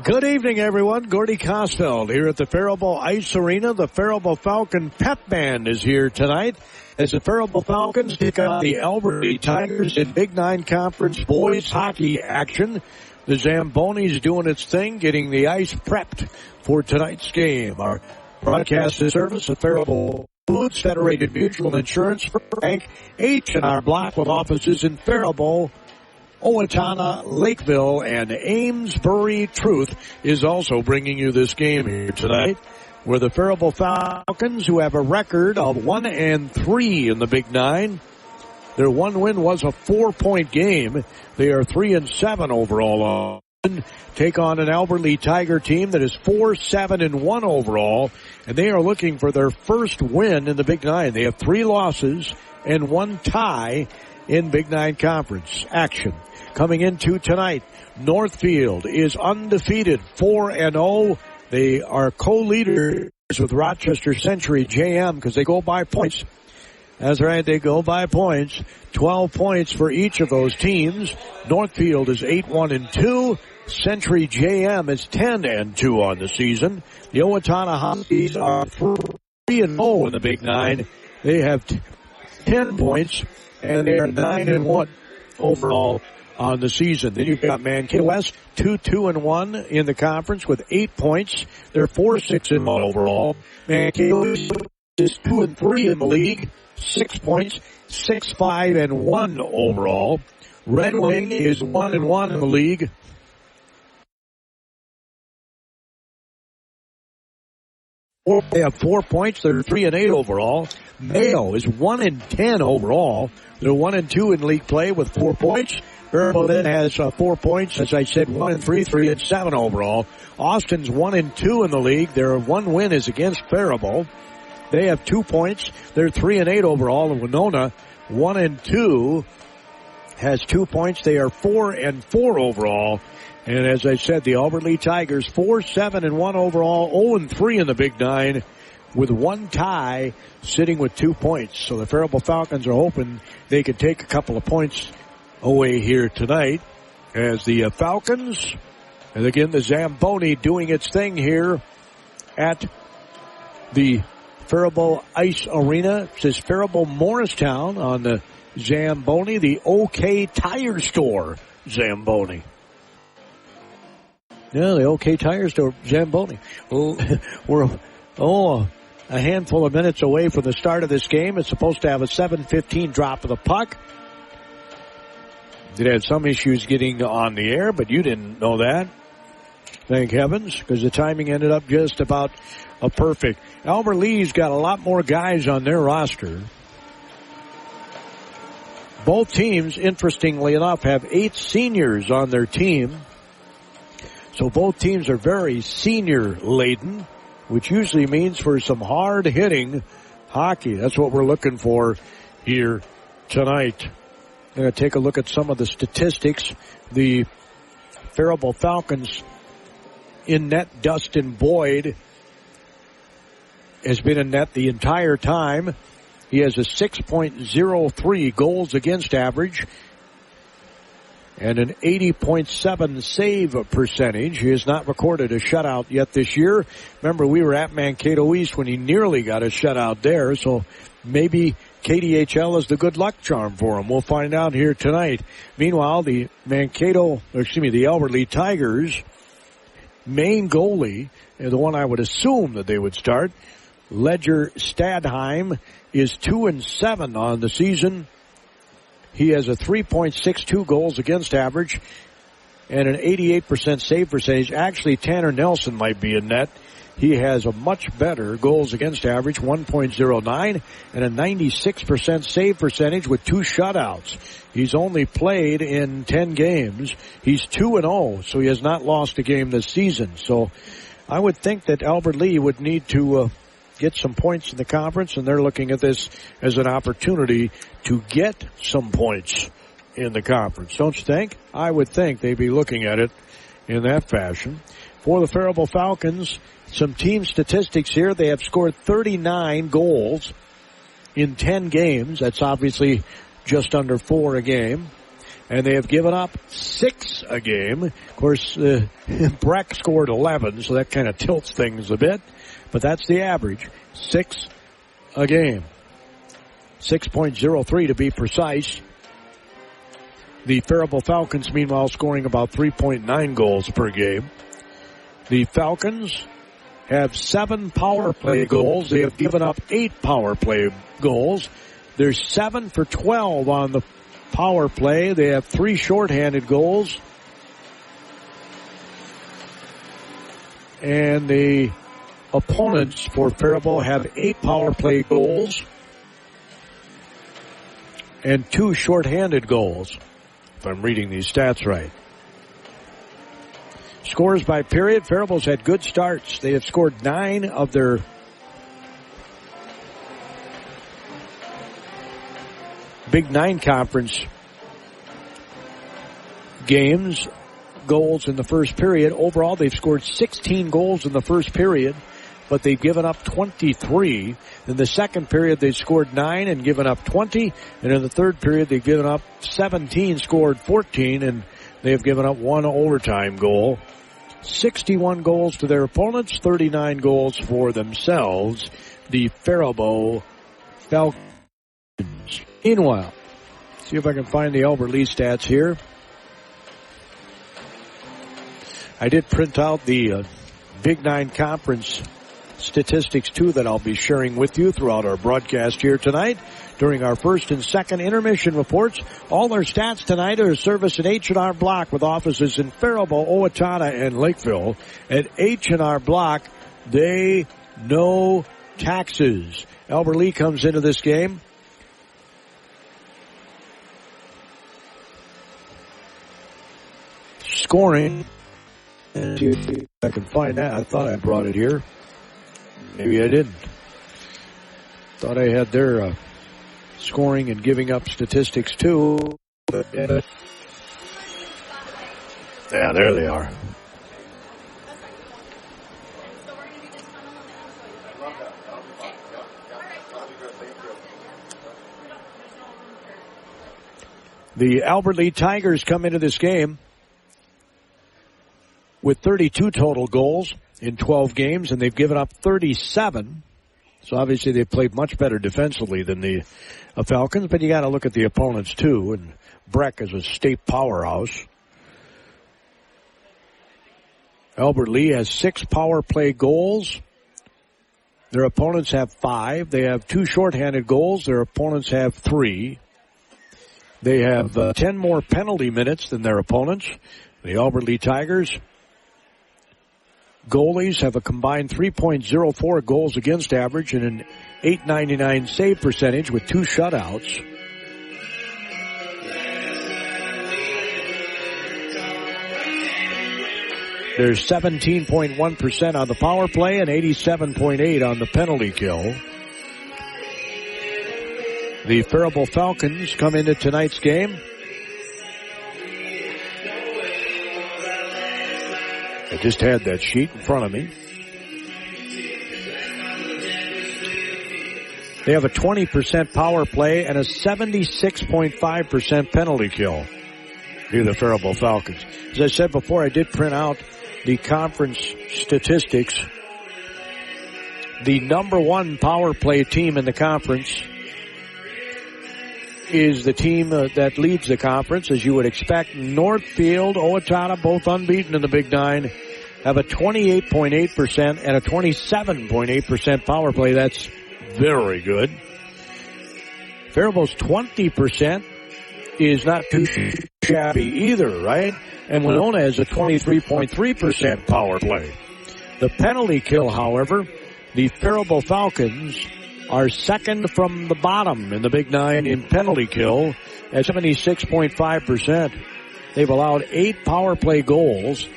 Good evening, everyone. Gordy Kosfeld here at the Faribault Ice Arena. The Faribault Falcon Pep Band is here tonight as the Faribault Falcons take on the Alberta Tigers in Big Nine Conference boys hockey action. The Zamboni's doing its thing, getting the ice prepped for tonight's game. Our broadcast service of Faribault Foods, Federated Mutual Insurance, Bank, H&R Block with offices in Faribault, Owatonna, Lakeville, and Amesbury. Truth is also bringing you this game here tonight, where the Faribault Falcons, who have a record of 1-3 in the Big Nine, their one win was a 4-point game. They are 3-7 overall. Take on an Alberta Tiger team that is 4-7-1 overall, and they are looking for their first win in the Big Nine. They have 3 losses and 1 tie in Big Nine Conference action. Coming into tonight, Northfield is undefeated, 4-0. They are co-leaders with Rochester Century JM because they go by points. That's right, they go by points. 12 points for each of those teams. Northfield is 8-1-2. Century JM is 10-2 on the season. The Owatonna Huskies are 3-0 in the Big Nine. They have 10 points, and they are 9-1 overall on the season. Then you've got Mankato West, 2-2-1 in the conference with 8 points. They're 4-6-1 overall. Mankato is 2-3 in the league, 6 points, 6-5-1 overall. Red Wing is 1-1 in the league. They have 4 points. They're 3-8 overall. Mayo is 1-10 overall. They're 1-2 in league play with 4 points. Faribault then has 4 points. As I said, 1-3, 3-7 overall. Austin's 1-2 in the league. Their one win is against Faribault. They have 2 points. They're 3-8 overall. And Winona, 1-2, has 2 points. They are 4-4 overall. And as I said, the Alberta Tigers 4-7-1 overall, 0-3 in the Big Nine, with 1 tie, sitting with 2 points. So the Faribault Falcons are hoping they could take a couple of points away here tonight, as the Falcons, and again the Zamboni doing its thing here at the Faribault Ice Arena. It says Faribault Morristown on the Zamboni, the OK Tire Store Zamboni. Yeah, the OK Tire Store Zamboni. We're a handful of minutes away from the start of this game. It's supposed to have a 7:15 drop of the puck. It had some issues getting on the air, but you didn't know that. Thank heavens, because the timing ended up just about a perfect. Albert Lee's got a lot more guys on their roster. Both teams, interestingly enough, have 8 seniors on their team. So both teams are very senior-laden, which usually means for some hard-hitting hockey. That's what we're looking for here tonight. I'm going to take a look at some of the statistics. The Faribault Falcons in net, Dustin Boyd has been in net the entire time. He has a 6.03 goals against average and an 80.7 save percentage. He has not recorded a shutout yet this year. Remember, we were at Mankato East when he nearly got a shutout there, so maybe KDHL is the good luck charm for him. We'll find out here tonight. Meanwhile, the the Alberta Tigers main goalie, the one I would assume that they would start, Ledger Stadheim, is 2-7 on the season. He has a 3.62 goals against average and an 88% save percentage. Actually, Tanner Nelson might be in net. He has a much better goals against average, 1.09, and a 96% save percentage with 2 shutouts. He's only played in 10 games. He's 2-0, so he has not lost a game this season. So I would think that Albert Lee would need to get some points in the conference, and they're looking at this as an opportunity to get some points in the conference. Don't you think? I would think they'd be looking at it in that fashion. For the Faribault Falcons, some team statistics here. They have scored 39 goals in 10 games. That's obviously just under 4 a game. and they have given up 6 a game. Of course, Breck scored 11, so that kind of tilts things a bit, but that's the average, 6 a game. 6.03 to be precise. The Faribault Falcons, meanwhile, scoring about 3.9 goals per game. The Falcons have 7 power play goals. They have given up 8 power play goals. They're 7 for 12 on the power play. They have 3 shorthanded goals. And the opponents for Faribault have 8 power play goals and 2 shorthanded goals, if I'm reading these stats right. Scores by period. Faribault's had good starts. They have scored 9 of their Big 9 conference games, goals in the first period. Overall, they've scored 16 goals in the first period, but they've given up 23. In the second period, they've scored 9 and given up 20. And in the third period, they've given up 17, scored 14, and they have given up 1 overtime goal. 61 goals to their opponents, 39 goals for themselves. The Faribault Falcons. Meanwhile, see if I can find the Albert Lee stats here. I did print out the Big 9 Conference statistics, too, that I'll be sharing with you throughout our broadcast here tonight. During our first and second intermission reports, all our stats tonight are serviced at H&R Block with offices in Faribault, Owatonna, and Lakeville. At H&R Block, they know taxes. Albert Lee comes into this game. Scoring. And see if I can find that. I thought I brought it here. Maybe I didn't. Thought I had their scoring and giving up statistics too. Yeah, there they are. The Albert Lee Tigers come into this game with 32 total goals in 12 games, and they've given up 37. So obviously they played much better defensively than the Falcons, but you got to look at the opponents too, and Breck is a state powerhouse. Albert Lee has 6 power play goals. Their opponents have 5. They have 2 shorthanded goals. Their opponents have 3. They have 10 more penalty minutes than their opponents. The Albert Lee Tigers goalies have a combined 3.04 goals against average and an .899 save percentage with 2 shutouts. There's 17.1% on the power play and 87.8% on the penalty kill. The Faribault Falcons come into tonight's game. I just had that sheet in front of me. They have a 20% power play and a 76.5% penalty kill. Here, the Faribault Falcons. As I said before, I did print out the conference statistics. The number 1 power play team in the conference is the team that leads the conference, as you would expect. Northfield, Owatonna, both unbeaten in the Big 9, have a 28.8% and a 27.8% power play. That's very good. Faribault's 20% is not too shabby either, right? And Winona has a 23.3% power play. The penalty kill, however, the Faribault Falcons are second from the bottom in the Big 9 in penalty kill at 76.5%. They've allowed 8 power play goals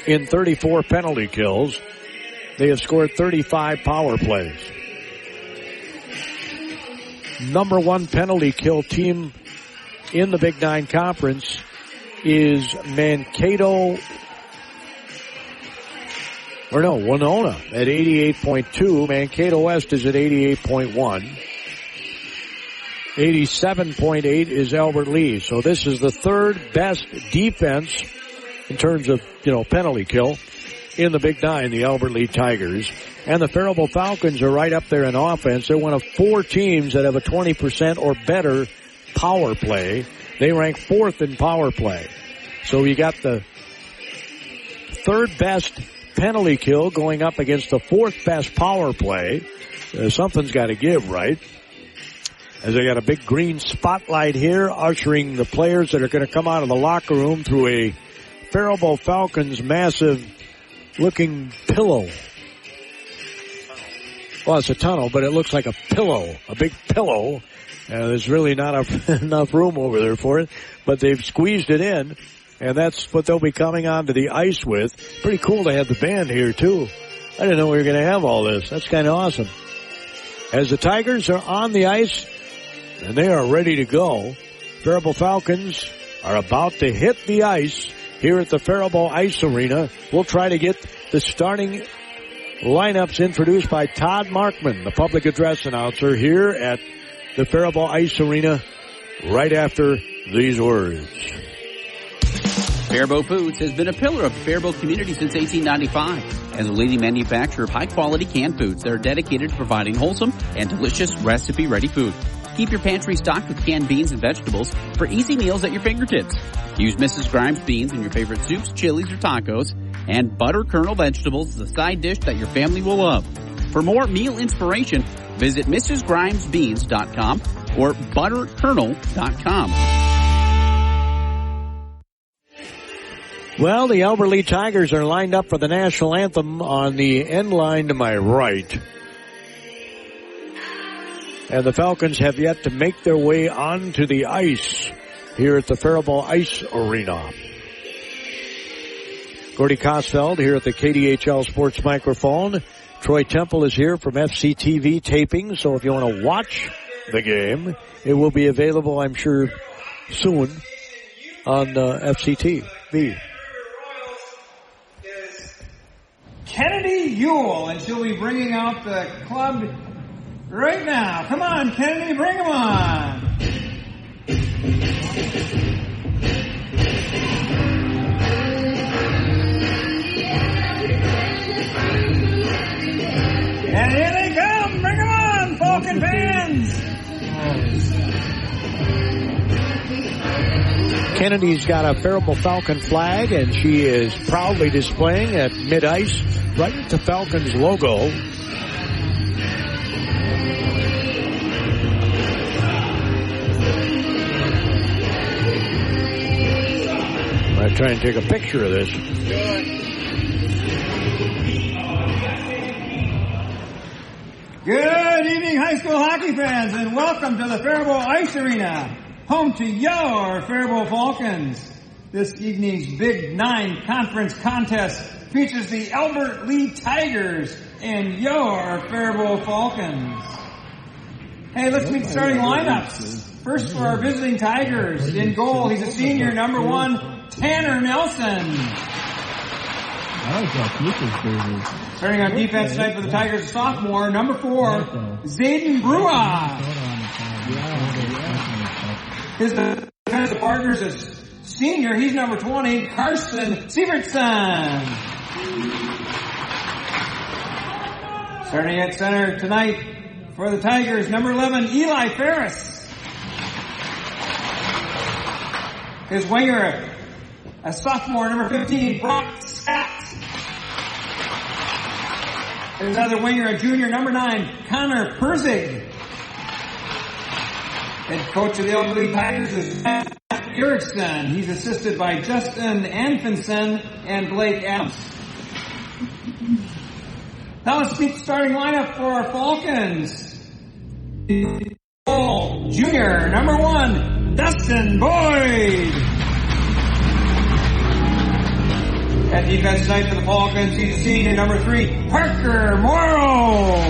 in 34 penalty kills. They have scored 35 power plays. Number 1 penalty kill team in the Big 9 Conference is Winona at 88.2. Mankato West is at 88.1. 87.8 is Albert Lee. So this is the third best defense in terms of, penalty kill in the Big Nine, the Albert Lee Tigers. And the Faribault Falcons are right up there in offense. They're one of 4 teams that have a 20% or better power play. They rank 4th in power play. So you got the third best penalty kill going up against the 4th best power play. Something's got to give, right? As they got a big green spotlight here ushering the players that are going to come out of the locker room through a Faribault Falcons massive looking pillow. Well, it's a tunnel, but it looks like a pillow, a big pillow. There's really not enough room over there for it, but they've squeezed it in, and that's what they'll be coming onto the ice with. Pretty cool to have the band here, too. I didn't know we were going to have all this. That's kind of awesome. As the Tigers are on the ice, and they are ready to go, Faribault Falcons are about to hit the ice here at the Faribault Ice Arena. We'll try to get the starting lineups introduced by Todd Markman, the public address announcer here at the Faribault Ice Arena right after these words. Faribault Foods has been a pillar of the Faribault community since 1895. As a leading manufacturer of high-quality canned foods that are dedicated to providing wholesome and delicious recipe-ready food. Keep your pantry stocked with canned beans and vegetables for easy meals at your fingertips. Use Mrs. Grimes beans in your favorite soups, chilies, or tacos, and butter kernel vegetables is a side dish that your family will love. For more meal inspiration, visit MrsGrimesBeans.com or ButterKernel.com. Well, the Albert Lee Tigers are lined up for the national anthem on the end line to my right. And the Falcons have yet to make their way onto the ice here at the Faribault Ice Arena. Gordy Kosfeld here at the KDHL Sports Microphone. Troy Temple is here from FCTV taping, so if you want to watch the game, it will be available, I'm sure, soon on FCTV. Kennedy Ewell, and she'll be bringing out the club right now. Come on, Kennedy, bring them on. And here they come. Bring them on, Falcon fans. Kennedy's got a Faribault Falcon flag, and she is proudly displaying at mid-ice right at the Falcons logo. I'll try and take a picture of this. Good evening, high school hockey fans, and welcome to the Faribault Ice Arena, home to your Faribault Falcons. This evening's Big Nine Conference contest features the Albert Lee Tigers and your Faribault Falcons. Hey, let's meet the starting lineups. First for our visiting Tigers, in goal, he's a senior, number 1, Tanner Nelson. Starting on defense tonight for the Tigers, sophomore, number 4, Zayden Brua. His defensive partners is senior, he's number 20, Carson Sievertson. Starting at center tonight for the Tigers, number 11, Eli Ferris. His winger, a sophomore, number 15, Brock Scott. His other winger, a junior, number 9, Connor Perzig. Head coach of the Albert Lee Tigers is Matt Erickson. He's assisted by Justin Anfinson and Blake Adams. Now let's meet the starting lineup for our Falcons. Junior, number 1, Dustin Boyd. At defense tonight for the Falcons, he's a senior, number 3, Parker Morrow.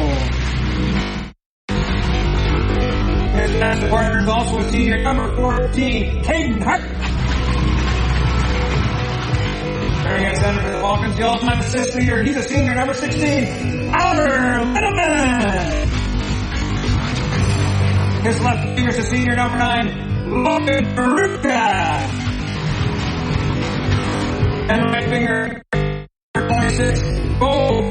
His defensive partner is also a senior, number 14, Caden Hart. Starting at center for the Falcons, the all-time assist leader, he's a senior, number 16, Oliver Littleman. His left finger is the senior number 9, Logan Peruka. And right finger, 26, Bo.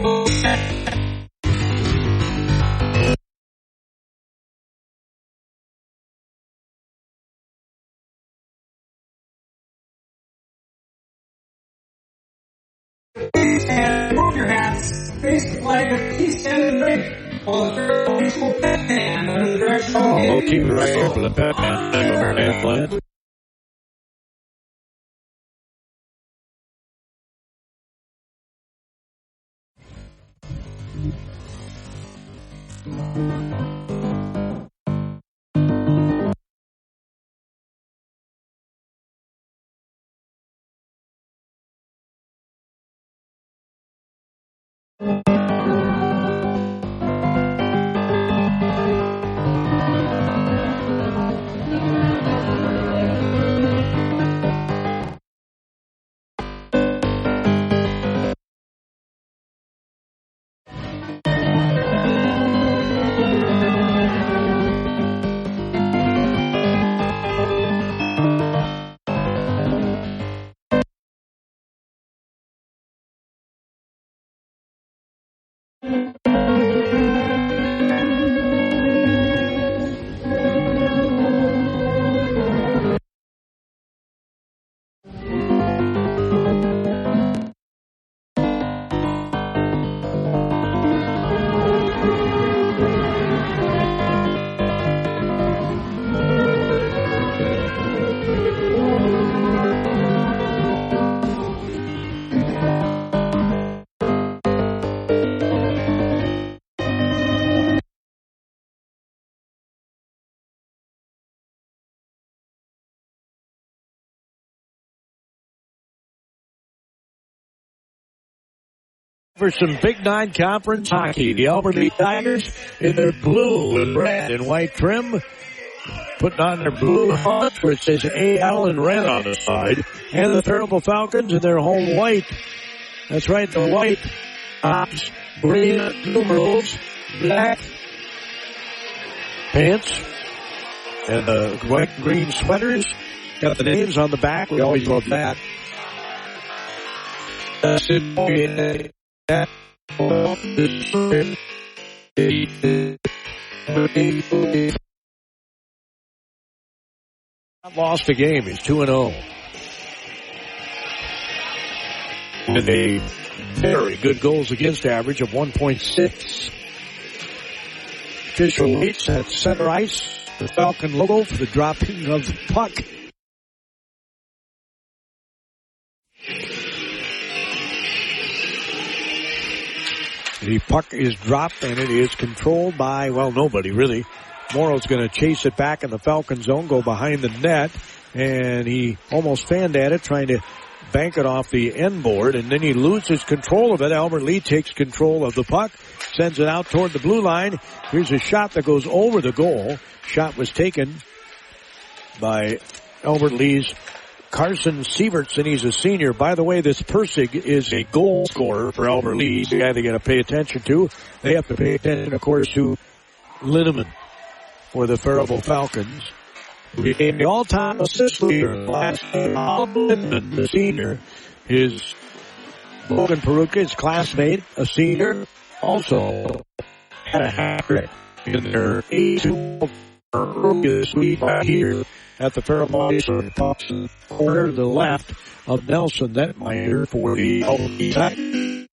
And move your hats. Face the flag of the East End and ring. While the Faribault High School pep band under the direction of keep it right here for the pep band. For some Big Nine Conference hockey, the Alberta Tigers in their blue and red and white trim, putting on their blue font where it says AL in red on the side, and the Faribault Falcons in their home white. That's right, the white tops, green numerals, black pants, and the white and green sweaters. Got the names on the back. We always love that. Lost a game. He's 2-0. And a very good goals against average of 1.6. Official waits at center ice. The Falcon logo for the dropping of the puck. The puck is dropped, and it is controlled by, well, nobody, really. Morrow's going to chase it back in the Falcon zone, go behind the net, and he almost fanned at it, trying to bank it off the end board, and then he loses control of it. Albert Lee takes control of the puck, sends it out toward the blue line. Here's a shot that goes over the goal. Shot was taken by Albert Lee's Carson Sievertson. He's a senior. By the way, this Persig is a goal scorer for Albert Lee. He's the guy they got to pay attention to. They have to pay attention, of course, to Linneman for the Faribault Falcons. He became the all-time assist leader last year. Linneman, the senior, is Logan Peruka, his classmate, a senior, also had a hat-trick in their 8-2 earlier this week right here at the Faribault corner to the left of Nelson Netmeyer for the Albany Tigers.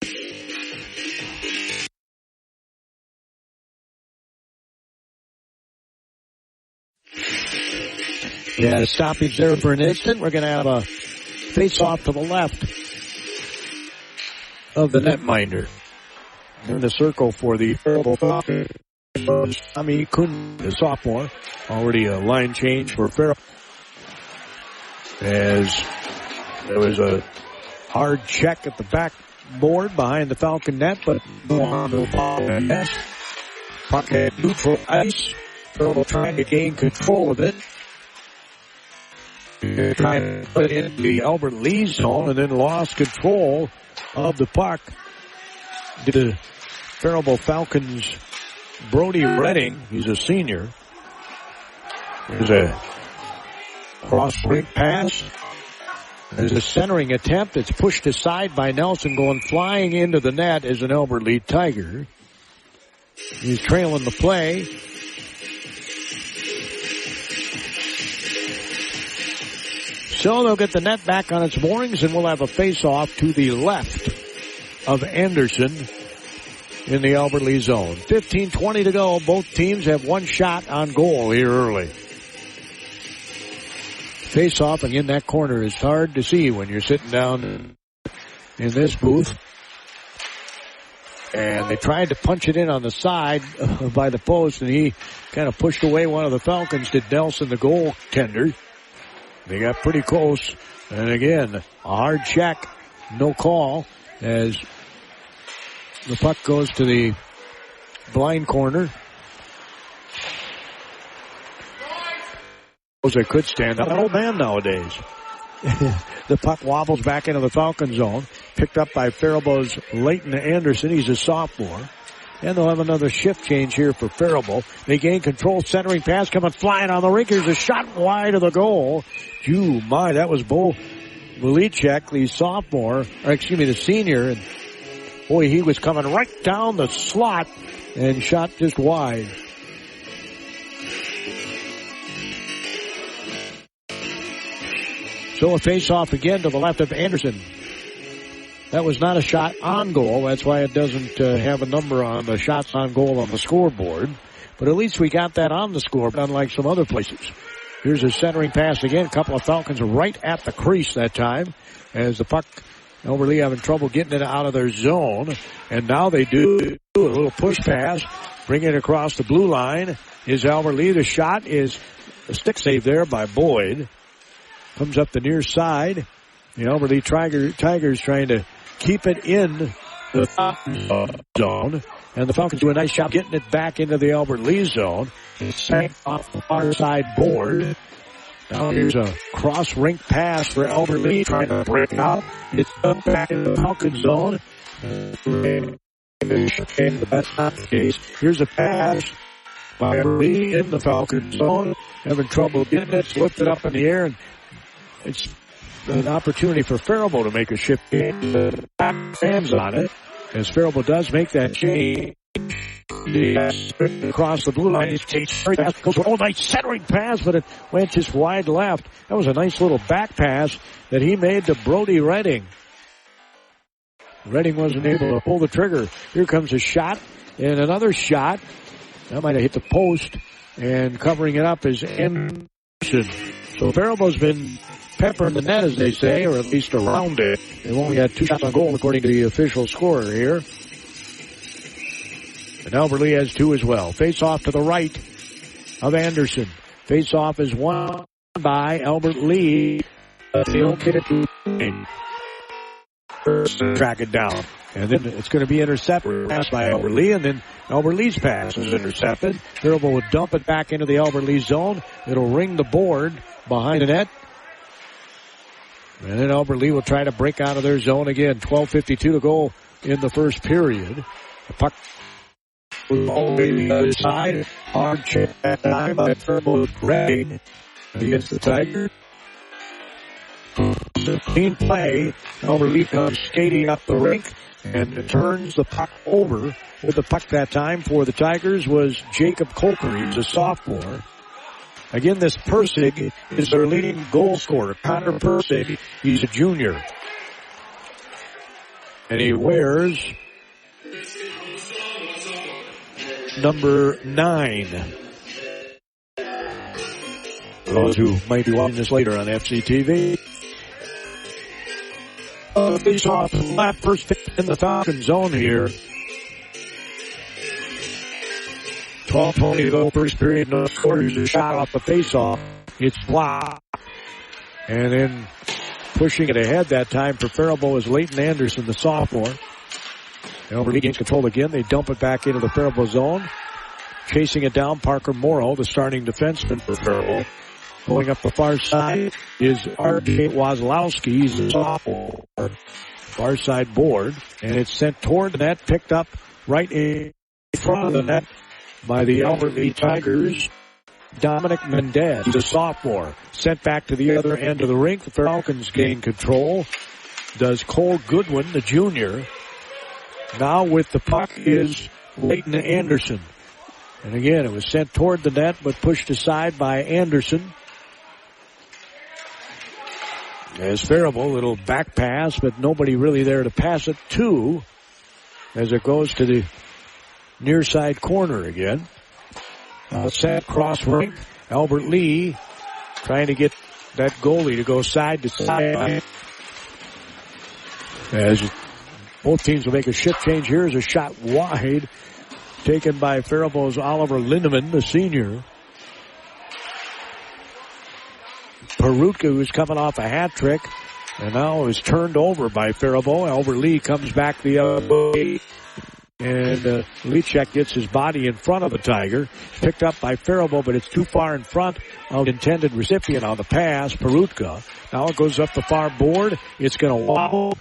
Yeah, stoppage there for an instant. We're going to have a face-off to the left of the netminder. In the circle for the Faribault Falcons. Tommy Kuhn, the sophomore, already a line change for Faribault. As there was a hard check at the backboard behind the Falcon net, but no net. Puck had neutral ice. Faribault trying to gain control of it. They're trying to put it in the Albert Lee zone and then lost control of the puck. The Faribault Falcons Brody Redding, he's a senior, There's a cross-rink pass. There's a centering attempt. It's pushed aside by Nelson. Going flying into the net is an Albert Lee Tiger. He's trailing the play. So they'll get the net back on its moorings, and we'll have a face-off to the left of Anderson in the Albert Lee zone. 15:20 to go. Both teams have one shot on goal here early. Face-off, again, that corner is hard to see when you're sitting down in this booth. And they tried to punch it in on the side by the post, and he kind of pushed away one of the Falcons, did Nelson, the goaltender. They got pretty close. And again, a hard check. No call as the puck goes to the blind corner. They could stand up. An old man nowadays. The puck wobbles back into the Falcon zone. Picked up by Faribault's Leighton Anderson. He's a sophomore. And they'll have another shift change here for Faribault. They gain control. Centering pass coming flying on the rink. Here's a shot wide of the goal. Phew, my, that was Bo Malicek, the sophomore, or excuse me, the senior. And boy, he was coming right down the slot and shot just wide. So a face-off again to the left of Anderson. That was not a shot on goal. That's why it doesn't have a number on the shots on goal on the scoreboard. But at least we got that on the scoreboard, unlike some other places. Here's a centering pass again. A couple of Falcons right at the crease that time. As the puck, Albert Lee having trouble getting it out of their zone. And now they do a little push pass. Bring it across the blue line. Is Albert Lee. The shot is a stick save there by Boyd. Comes up the near side. The Albert Lee Tigers trying to keep it in the zone. And the Falcons do a nice job getting it back into the Albert Lee zone. It's sank off the far side board. Now here's a cross-rink pass for Albert Lee trying to break out. It's up back in the Falcon zone. That's not the case. Here's a pass by Albert Lee in the Falcon zone. Having trouble getting it. Slipped it up in the air, and it's an opportunity for Faribault to make a shift. Fans on it. As Faribault does make that change. Across the blue line, he takes very fast. Goes for a nice centering pass, but it went just wide left. That was a nice little back pass that he made to Brody Redding. Redding wasn't able to pull the trigger. Here comes a shot and another shot. That might have hit the post, and covering it up is Anderson. So Faribault's been peppering the net, as they say, or at least around it. They've only had 2 shots on goal, according to the official scorer here. And Albert Lee has 2 as well. Face off to the right of Anderson. Face off is won by Albert Lee. They'll get it to first track it down. And then it's going to be intercepted. Pass by Albert Lee, and then Albert Lee's pass is intercepted. Faribault will dump it back into the Albert Lee zone. It'll ring the board behind the net. And then Albert Lee will try to break out of their zone again. 12:52 to go in the first period. The puck was all the way to the other side. Hard check that time by Faribault Redding against the Tigers. Clean play. Albert Lee comes skating up the rink and turns the puck over. With the puck that time for the Tigers was Jacob Coker. He's a sophomore. Again, this Persig is their leading goal scorer. Connor Persig, he's a junior. And he wears number 9. For those who might be watching this later on FCTV. Face off left, first pick in the Falcon zone here. 12:20 to go, first period, no score. Here's a shot off the face-off. It's blocked. And then pushing it ahead that time for Faribault is Leighton Anderson, the sophomore. Albert Lee gains control again. They dump it back into the Faribault zone. Chasing it down, Parker Morrow, the starting defenseman for Faribault. Going up the far side is R.J. Wazlowski. He's a sophomore. Far side board. And it's sent toward the net, picked up right in front of the net by the Albert Lee Tigers. Dominic Mendez, he's a sophomore. Sent back to the other end of the rink. The Falcons gain control. Does Cole Goodwin, the junior. Now with the puck is Leighton Anderson. And again, it was sent toward the net, but pushed aside by Anderson. As Faribault, little back pass, but nobody really there to pass it to as it goes to the near side corner again. Set cross rink. Albert Lee trying to get that goalie to go side to side. As both teams will make a shift change. Here's a shot wide taken by Faribault's Oliver Lindemann, the senior. Perutka, who's coming off a hat trick, and now is turned over by Faribault. Albert Lee comes back the other way, and Leachek gets his body in front of the Tiger. Picked up by Faribault, but it's too far in front of the intended recipient on the pass, Perutka. Now it goes up the far board. It's going to wobble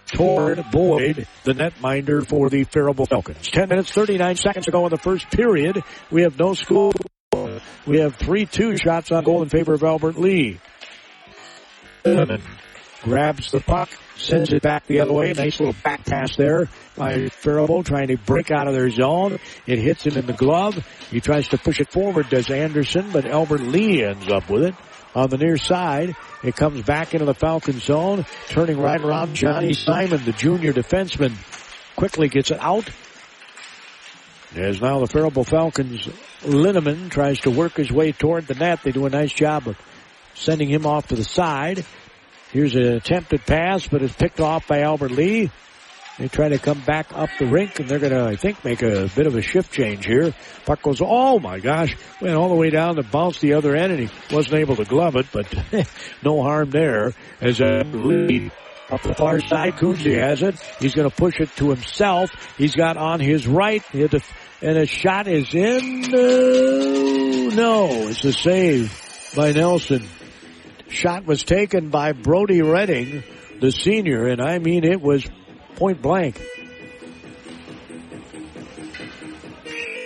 toward Boyd, the netminder for the Faribault Falcons. 10 minutes, 39 seconds to go in the first period. We have no score. We have 3-2 shots on goal in favor of Albert Lee. Grabs the puck, sends it back the other way. Nice little back pass there by Faribault trying to break out of their zone. It hits him in the glove. He tries to push it forward, does Anderson, but Albert Lee ends up with it. On the near side, it comes back into the Falcon zone. Turning right around, Johnny Simon, the junior defenseman, quickly gets it out. As now the Faribault Falcons, Linneman tries to work his way toward the net. They do a nice job of sending him off to the side. Here's an attempted pass, but it's picked off by Albert Lee. They try to come back up the rink, and they're going to, I think, make a bit of a shift change here. Puck goes, oh my gosh, went all the way down to bounce the other end, and he wasn't able to glove it, but no harm there. As Lee up the far side, Kunze has it. He's going to push it to himself. He's got on his right, and a shot is in. No, it's a save by Nelson. Shot was taken by Brody Redding, the senior, and I mean it was point blank.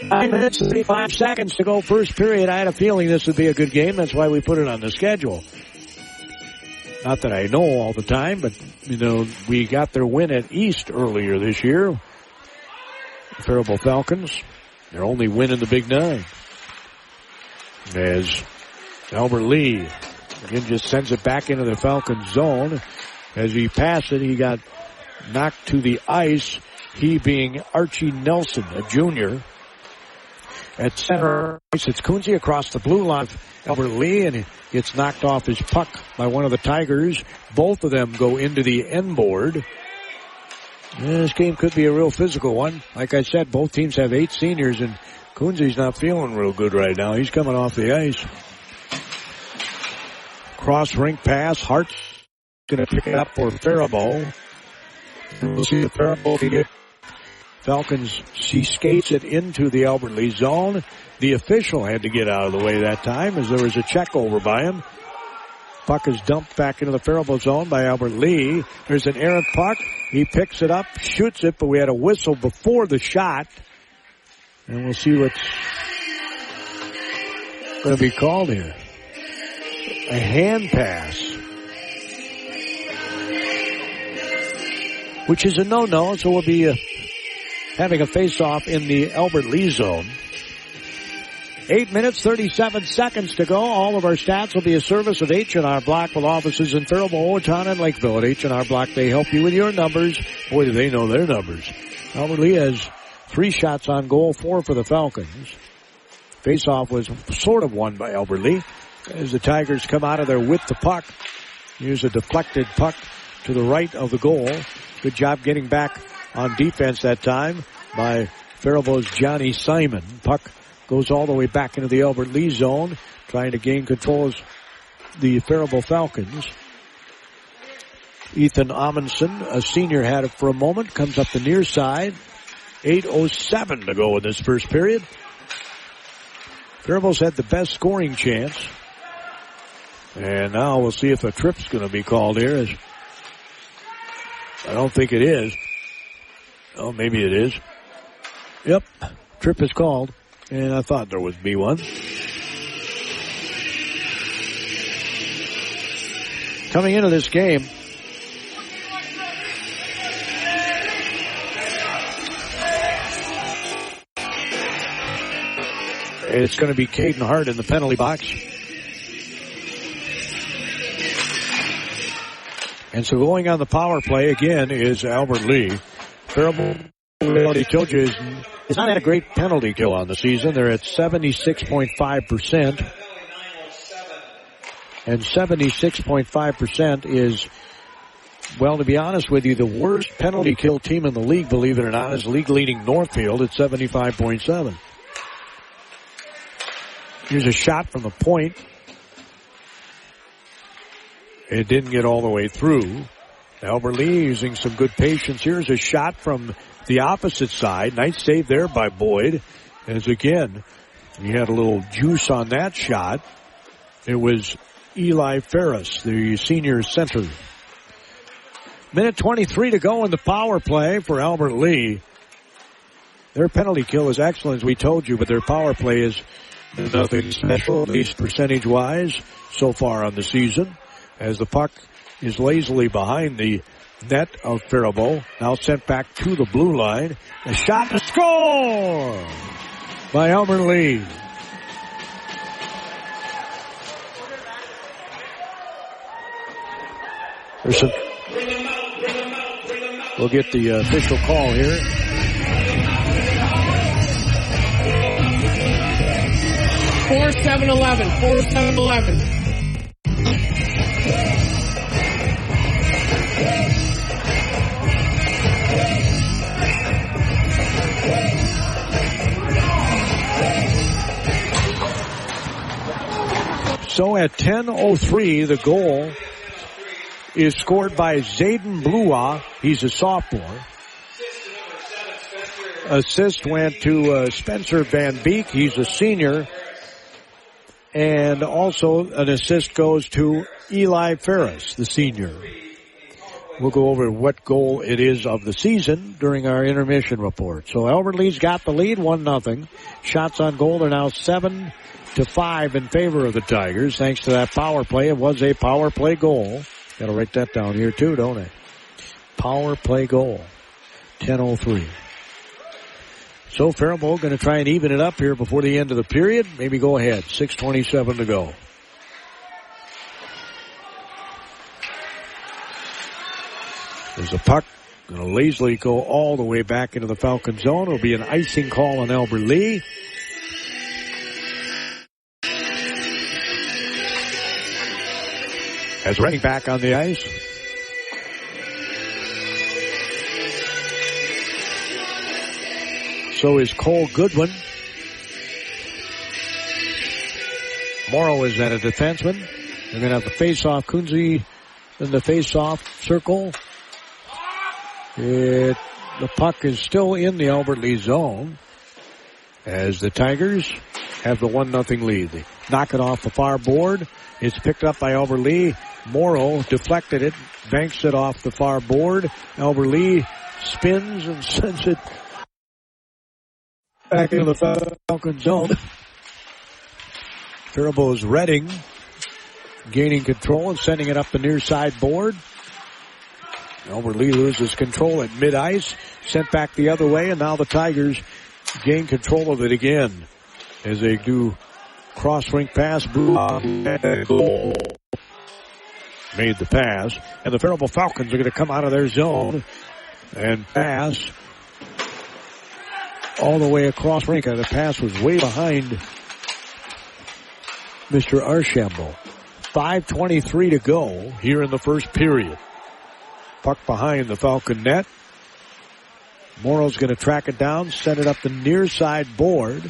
9 minutes and 35 seconds to go first period. I had a feeling this would be a good game. That's why we put it on the schedule. Not that I know all the time, but, you know, we got their win at East earlier this year. The Faribault Falcons, their only win in the Big Nine. As Albert Lee again just sends it back into the Falcons zone. As he passed it, he got knocked to the ice, he being Archie Nelson, a junior. At center ice, it's Kunze across the blue line. Albert Lee, and he gets knocked off his puck by one of the Tigers. Both of them go into the end board. This game could be a real physical one. Like I said, both teams have 8 seniors, and Kunze's not feeling real good right now. He's coming off the ice. Cross rink pass. Hart's going to pick it up for Faribault. We'll see if Faribault can get Falcons. She skates it into the Albert Lee zone. The official had to get out of the way that time as there was a check over by him. Puck is dumped back into the Faribault zone by Albert Lee. There's an errant puck. He picks it up, shoots it, but we had a whistle before the shot. And we'll see what's going to be called here. A hand pass, which is a no-no, so we'll be having a face-off in the Albert Lee zone. 8 minutes, 37 seconds to go. All of our stats will be a service of H&R Block with offices in Faribault, Owatonna, and Lakeville. At H&R Block, they help you with your numbers. Boy, do they know their numbers. Albert Lee has 3 shots on goal, 4 for the Falcons. Face-off was sort of won by Albert Lee as the Tigers come out of there with the puck. Here's a deflected puck to the right of the goal. Good job getting back on defense that time by Faribault's Johnny Simon. Puck goes all the way back into the Albert Lee zone, trying to gain control as the Faribault Falcons. Ethan Amundsen, a senior, had it for a moment, comes up the near side. 8:07 to go in this first period. Faribault's had the best scoring chance. And now we'll see if a trip's going to be called here. I don't think it is. Oh, maybe it is. Yep, trip is called. And I thought there would be one. coming into this game, it's going to be Caden Hart in the penalty box. And so going on the power play again is Albert Lee. Faribault, I already told you, has not had a great penalty kill on the season. They're at 76.5%. And 76.5% is, well, to be honest with you, the worst penalty kill team in the league, believe it or not, is league-leading Northfield at 75.7. Here's a shot from the point. It didn't get all the way through. Albert Lee using some good patience. Here's a shot from the opposite side. Nice save there by Boyd. As again, he had a little juice on that shot. It was Eli Ferris, the senior center. Minute 23 to go in the power play for Albert Lee. Their penalty kill is excellent, as we told you, but their power play is nothing special, at least percentage-wise, so far on the season. As the puck is lazily behind the net of Faribault. Now sent back to the blue line. A shot to score by Albert Lee. There's some. We'll get the official call here. Four 7-11. So at 10:03, the goal is scored by Zayden Blua. He's a sophomore. Assist went to Spencer Van Beek. He's a senior. And also an assist goes to Eli Ferris, the senior. We'll go over what goal it is of the season during our intermission report. So Albert Lee's got the lead, 1-0. Shots on goal are now 7-5 in favor of the Tigers. Thanks to that power play. It was a power play goal. Got to write that down here too, don't I? Power play goal. 10:03. So Faribault going to try and even it up here before the end of the period. Maybe go ahead. 6:27 to go. There's a puck. Going to lazily go all the way back into the Falcon zone. It'll be an icing call on Albert Lee. As running back on the ice. So is Cole Goodwin. Morrow is at a defenseman. They're going to have the face-off. Kunze in the face-off circle. The puck is still in the Albert Lee zone as the Tigers have the 1-0 lead. They knock it off the far board. It's picked up by Albert Lee. Morrow deflected it, banks it off the far board. Albert Lee spins and sends it back into the Falcon zone. Faribault's Redding gaining control and sending it up the near side board. Albert Lee loses control at mid-ice, sent back the other way, and now the Tigers gain control of it again as they do cross-rink pass. Made the pass, and the Faribault Falcons are going to come out of their zone and pass all the way across rink. The pass was way behind Mr. Archambault. 5:23 to go here in the first period. Puck behind the Falcon net. Morrow's going to track it down, send it up the near side board.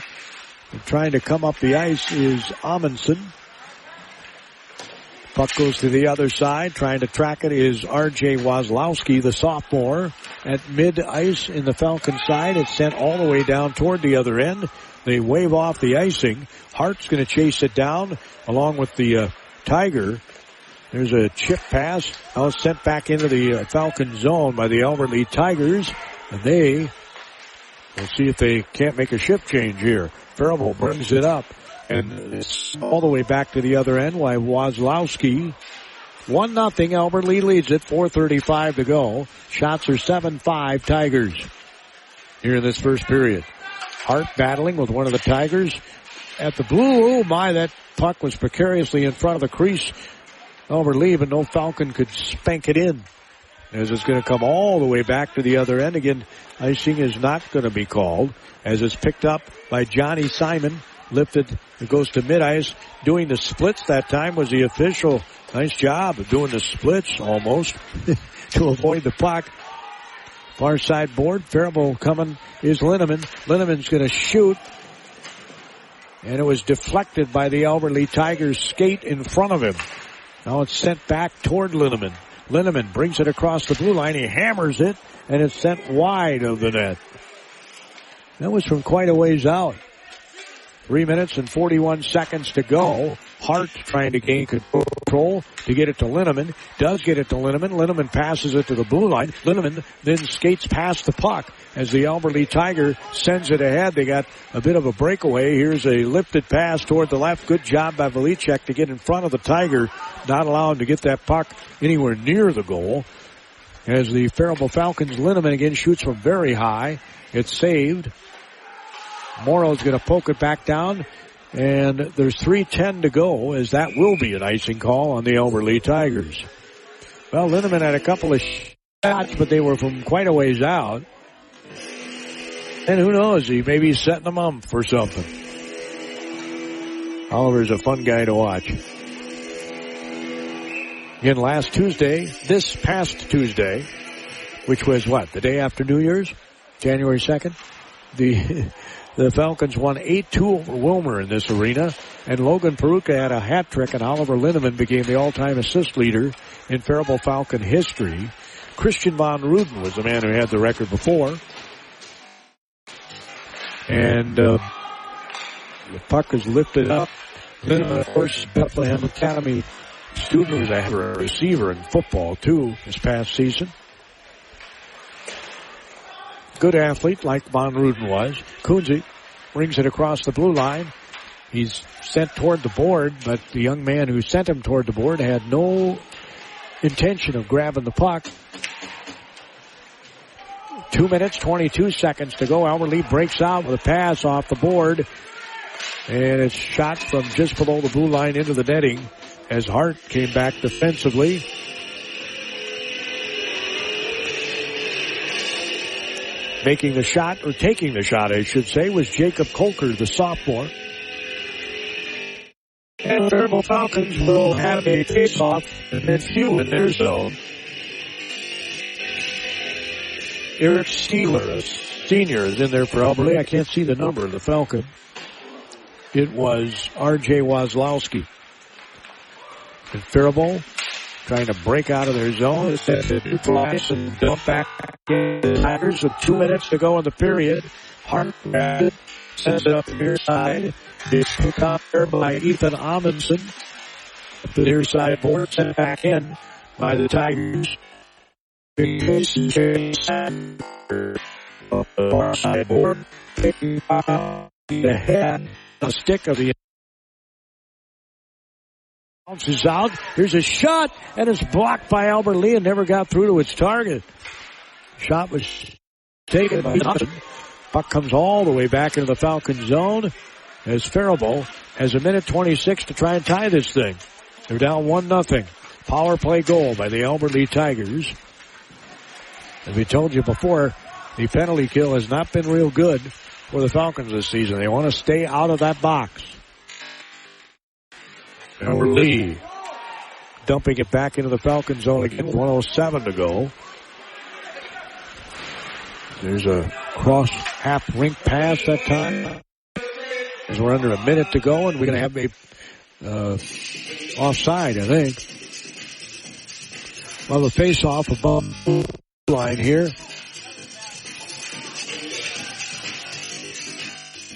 And trying to come up the ice is Amundsen. Puck goes to the other side. Trying to track it is R.J. Wazlowski, the sophomore. At mid-ice in the Falcon side, it's sent all the way down toward the other end. They wave off the icing. Hart's going to chase it down along with the Tiger. There's a chip pass. Now it's sent back into the Falcon zone by the Albert Lee Tigers. And we'll see if they can't make a shift change here. Faribault brings it up. And it's all the way back to the other end while Wazlowski 1-0. Albert Lee leads it. 4:35 to go. Shots are 7-5 Tigers here in this first period. Hart battling with one of the Tigers at the blue. Oh my, that puck was precariously in front of the crease. Albert Lee, but no Falcon could spank it in. As it's going to come all the way back to the other end. Again, icing is not going to be called as it's picked up by Johnny Simon. Lifted, it goes to mid-ice. Doing the splits that time was the official. Nice job of doing the splits almost to avoid the puck. Far side board. Faribault coming is Linneman. Linneman's going to shoot. And it was deflected by the Albert Lee Tigers skate in front of him. Now it's sent back toward Linneman. Linneman brings it across the blue line. He hammers it, and it's sent wide of the net. That was from quite a ways out. 3 minutes and 41 seconds to go. Hart trying to gain control to get it to Linneman. Does get it to Linneman. Linneman passes it to the blue line. Linneman then skates past the puck as the Albert Lee Tiger sends it ahead. They got a bit of a breakaway. Here's a lifted pass toward the left. Good job by Velicek to get in front of the Tiger, not allow him to get that puck anywhere near the goal. As the Faribault Falcons, Linneman again shoots from very high. It's saved. Morrow's going to poke it back down, and there's 3:10 to go, as that will be an icing call on the Albert Lee Tigers. Well, Linneman had a couple of shots, but they were from quite a ways out. And who knows, he may be setting them up for something. Oliver's a fun guy to watch. Again, this past Tuesday, which was what, the day after New Year's? January 2nd? The Falcons won 8-2 over Wilmer in this arena, and Logan Peruka had a hat trick, and Oliver Linneman became the all-time assist leader in Faribault Falcon history. Christian von Ruden was the man who had the record before. And the puck is lifted up. Linneman, of course, Bethlehem Academy student, who's a receiver in football, too, this past season. Good athlete like Von Ruden was. Kunze brings it across the blue line. He's sent toward the board, but the young man who sent him toward the board had no intention of grabbing the puck. 2 minutes, 22 seconds to go. Albert Lee breaks out with a pass off the board. And it's shot from just below the blue line into the netting as Hart came back defensively. Making the shot, or taking the shot, I should say, was Jacob Kolker, the sophomore. And the Faribault Falcons will have a face-off and then few in their zone. Eric Steeler, a senior, is in there for Albert Lee. I can't see the number of the Falcon. It was R.J. Wazlowski. And Faribault trying to break out of their zone. Set to neutralize and dump back in the Tigers with 2 minutes to go in the period. Hart sends it up the near side. It's picked up there by Ethan Amundsen. Up the near side board, sent back in by the Tigers. Up the far side board, picking up the head, the stick of the bounces out. Here's a shot, and it's blocked by Albert Lee and never got through to its target. Shot was taken by Johnson. Puck comes all the way back into the Falcon zone as Faribault has 1:26 to try and tie this thing. They're down 1-0. Power play goal by the Albert Lee Tigers. As we told you before, the penalty kill has not been real good for the Falcons this season. They want to stay out of that box. Albert Lee dumping it back into the Falcon zone again. 1:07 to go. There's a cross half rink pass that time. As we're under a minute to go, and we're going to have a offside, I think. Well, the face-off above the line here.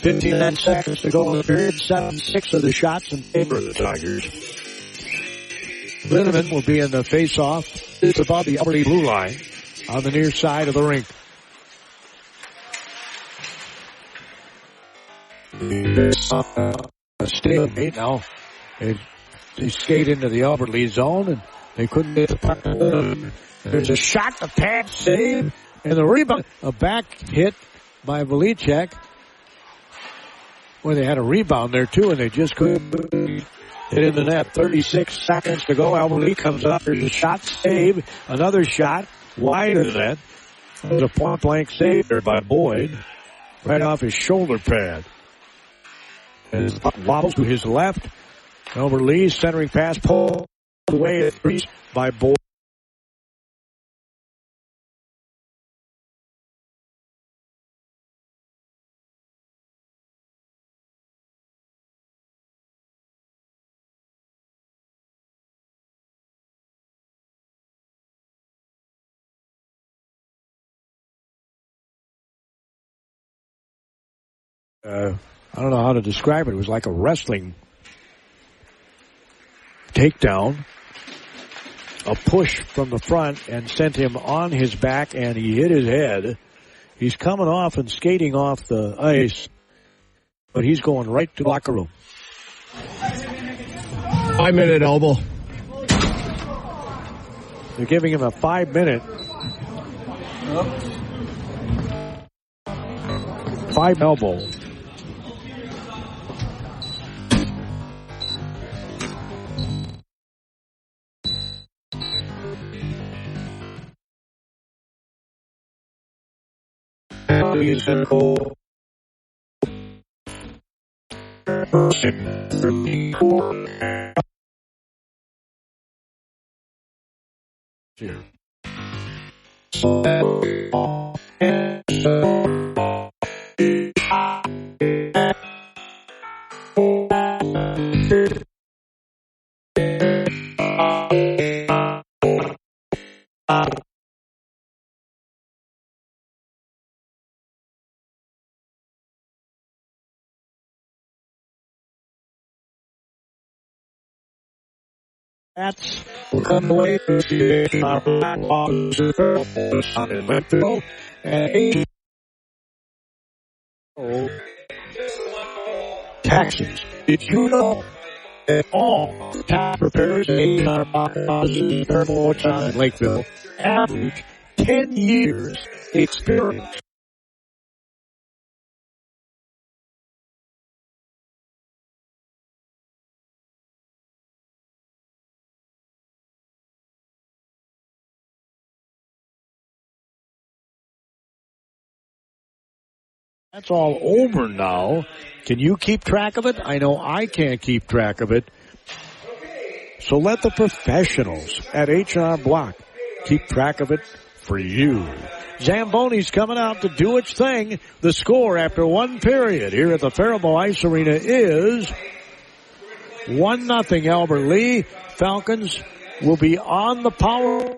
59 seconds to go in the period. 7-6 of the shots in favor of the Tigers. Linneman will be in the face-off. It's above the Albert Lee blue line on the near side of the rink. A stalemate now. They skate into the Albert Lee zone, and They couldn't get the puck. There's a shot, the pad save, and the rebound. A back hit by Velicek. Well, they had a rebound there, too, and they just couldn't hit in the net. 36 seconds to go. Albert comes up. There's a shot, save. Another shot, wide of that. There's a point-blank save there by Boyd. Right off his shoulder pad. And his puck wobbles to his left. Albert Lee centering pass pulled away at 3 by Boyd. I don't know how to describe it. It was like a wrestling takedown. A push from the front and sent him on his back, and he hit his head. He's coming off and skating off the ice, but he's going right to the locker room. 5-minute elbow. They're giving him a 5-minute. 5 elbow. Here. That's come away to see our black officer in Lakeville and taxes. Did you know that all tax preparers in our office in Faribault and Lakeville average 10 years experience? That's all over now. Can you keep track of it? I know I can't keep track of it. So let the professionals at H&R Block keep track of it for you. Zamboni's coming out to do its thing. The score after one period here at the Faribault Ice Arena is 1-0 Albert Lee. Falcons will be on the power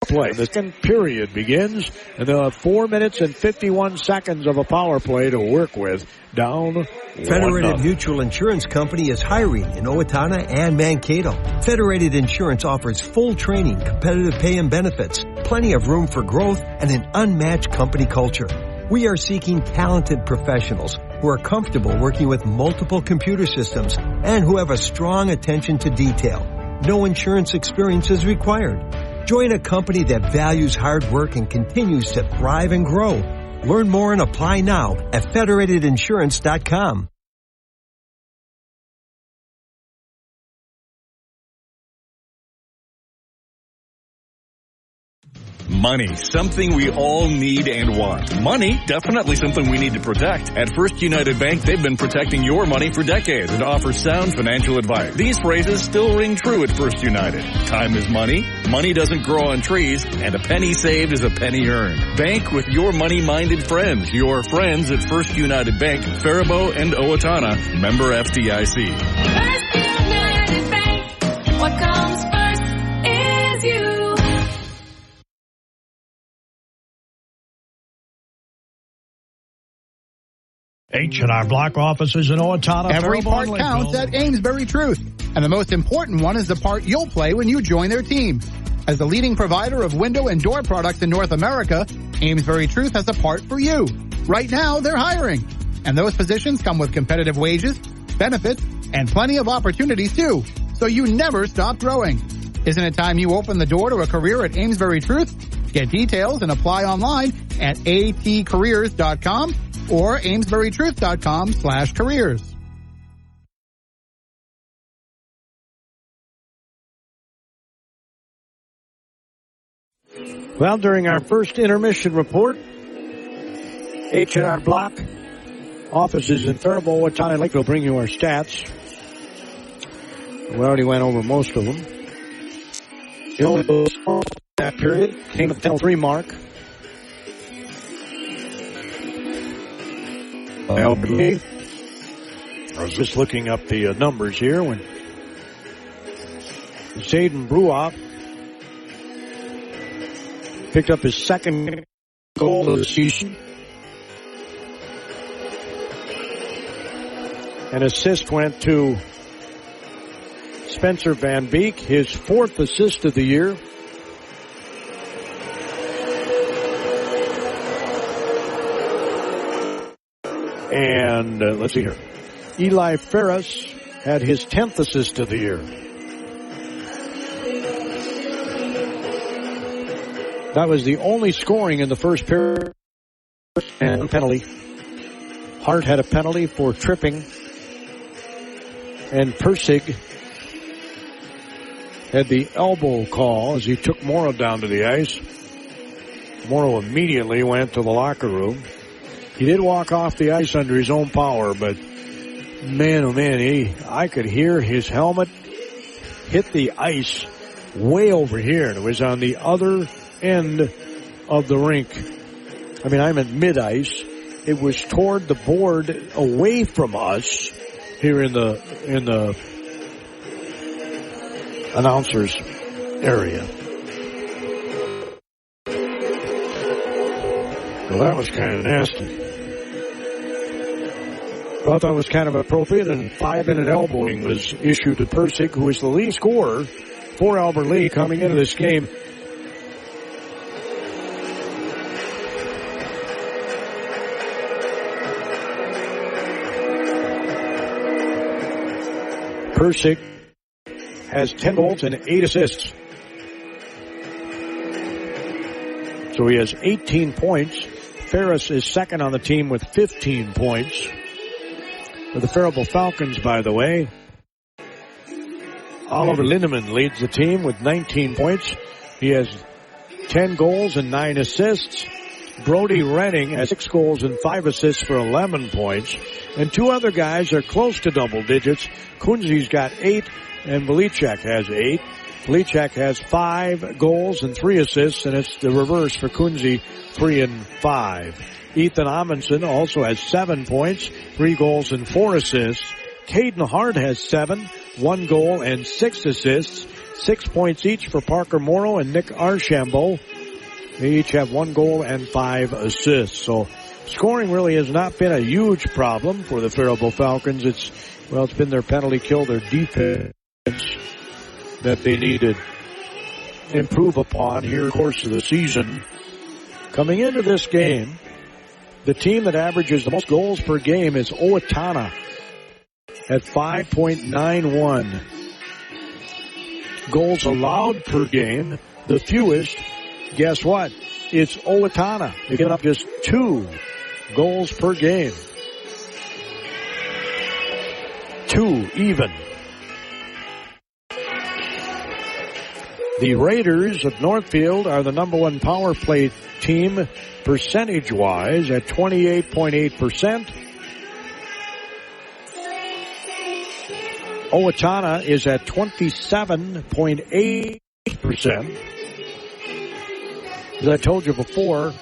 play. The second period begins, and they'll have 4 minutes and 51 seconds of a power play to work with. Down Federated 1-0. Mutual Insurance Company is hiring in Owatonna and Mankato. Federated Insurance offers full training, competitive pay and benefits, plenty of room for growth, and an unmatched company culture. We are seeking talented professionals who are comfortable working with multiple computer systems and who have a strong attention to detail. No insurance experience is required. Join a company that values hard work and continues to thrive and grow. Learn more and apply now at federatedinsurance.com. Money, something we all need and want. Money, definitely something we need to protect. At First United Bank, they've been protecting your money for decades and offer sound financial advice. These phrases still ring true at First United. Time is money, money doesn't grow on trees, and a penny saved is a penny earned. Bank with your money-minded friends. Your friends at First United Bank, Faribault and Owatonna, member FDIC. First United Bank, what comes first is you. H&R Block offices in Owatonna. Every Faribault, part counts Lakeville. at Amesbury Truth. And the most important one is the part you'll play when you join their team. As the leading provider of window and door products in North America, Amesbury Truth has a part for you. Right now, they're hiring. And those positions come with competitive wages, benefits, and plenty of opportunities too. So you never stop growing. Isn't it time you open the door to a career at Amesbury Truth? Get details and apply online at atcareers.com or amesburytruth.com/careers. Well, during our first intermission report, H&R Block offices in Faribault, Owatonna, Lake will bring you our stats. We already went over most of them. The only goal that period came at the 10:03 mark. I was just looking up the numbers here when Zayden Bruoff picked up his second goal of the season. An assist went to Spencer Van Beek, his fourth assist of the year. And let's see here. Eli Ferris had his 10th assist of the year. That was the only scoring in the first period. And a penalty. Hart had a penalty for tripping. And Persig had the elbow call as he took Morrow down to the ice. Morrow immediately went to the locker room. He did walk off the ice under his own power, but man, oh man, I could hear his helmet hit the ice way over here, and it was on the other end of the rink. I mean, I'm at mid-ice. It was toward the board away from us here in the announcers area. Well, that was kind of nasty. Thought that was kind of appropriate, and 5-minute elbowing was issued to Persig, who is the lead scorer for Albert Lee coming into this game. Persig has 10 goals and 8 assists. So he has 18 points. Ferris is second on the team with 15 points. For the Faribault Falcons, by the way, Oliver Lindemann leads the team with 19 points. He has 10 goals and 9 assists. Brody Redding has 6 goals and 5 assists for 11 points. And 2 other guys are close to double digits. Kunzi's got 8 and Velicek has 8. Velicek has 5 goals and 3 assists, and it's the reverse for Kunzi, 3 and 5. Ethan Amundsen also has 7 points, 3 goals and 4 assists. Caden Hart has 7, 1 goal and 6 assists. 6 points each for Parker Morrow and Nick Archambault. They each have 1 goal and 5 assists. So scoring really has not been a huge problem for the Faribault Falcons. It's been their penalty kill, their defense that they need to improve upon here in the course of the season. Coming into this game, the team that averages the most goals per game is Owatonna at 5.91. Goals allowed per game, the fewest, guess what? It's Owatonna. They get up just 2 goals per game. 2 even. The Raiders of Northfield are the number 1 power play team percentage-wise at 28.8%. Owatonna is at 27.8%. As I told you before,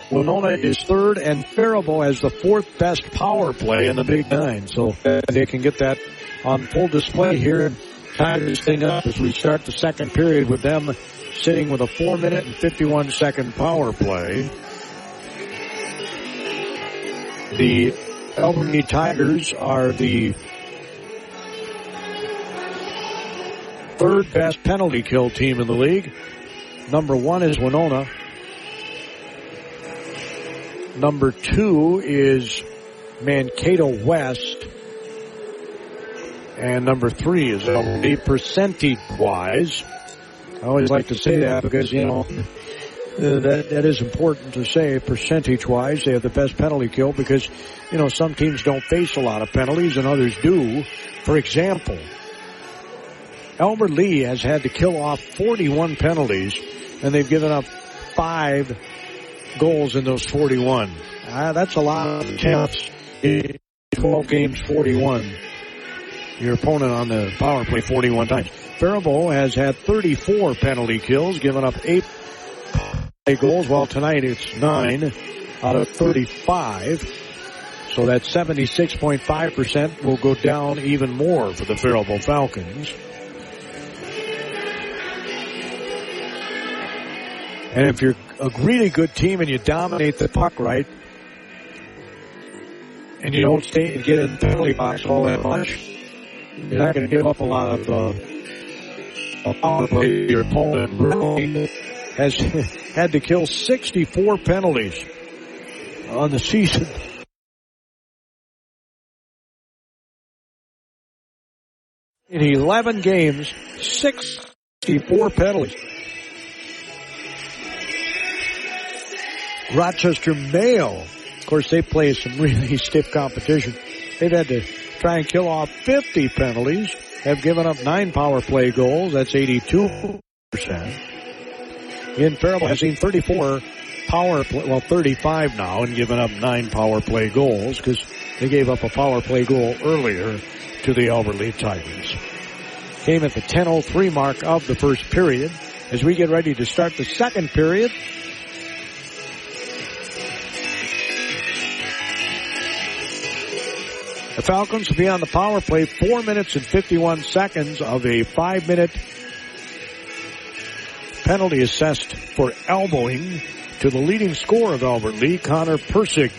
Winona is 3rd and Faribault has the 4th best power play in the Big Nine. So they can get that on full display here and tie this thing up as we start the second period with them sitting with a 4-minute and 51-second power play. The Albany Tigers are the 3rd best penalty kill team in the league. Number 1 is Winona. Number 2 is Mankato West. And number 3 is Albany. Percentage-wise, I always like to say that because, you know, that is important to say percentage-wise. They have the best penalty kill because, you know, some teams don't face a lot of penalties and others do. For example, Albert Lee has had to kill off 41 penalties, and they've given up 5 goals in those 41. That's a lot of attempts in 12 games, 41. Your opponent on the power play 41 times. Faribault has had 34 penalty kills, given up 8 goals, while tonight it's 9 out of 35. So that 76.5% will go down even more for the Faribault Falcons. And if you're a really good team and you dominate the puck right, and you don't stay and get in the penalty box all that much, you're not going to give up a lot of power play. Your opponent has had to kill 64 penalties on the season. In 11 games, 64 penalties. Rochester Mayo, of course, they play some really stiff competition. They've had to try and kill off 50 penalties, have given up 9 power play goals. That's 82%. In Faribault has seen 34 power play, well, 35 now, and given up 9 power play goals because they gave up a power play goal earlier to the Albert Lee Tigers. Came at the 10:03 mark of the first period. As we get ready to start the second period, the Falcons will be on the power play 4 minutes and 51 seconds of a 5-minute penalty assessed for elbowing to the leading scorer of Albert Lee, Connor Persig.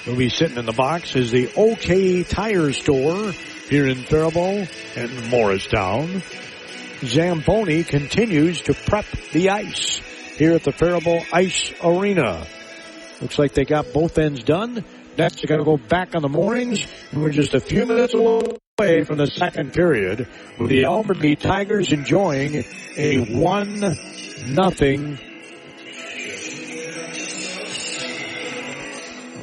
He'll be sitting in the box as the OK Tire Store here in Faribault and Morristown. Zamboni continues to prep the ice here at the Faribault Ice Arena. Looks like they got both ends done. Next, they're going to go back on the moorings, and we're just a few minutes away from the second period with the Albert Lee Tigers enjoying a 1-0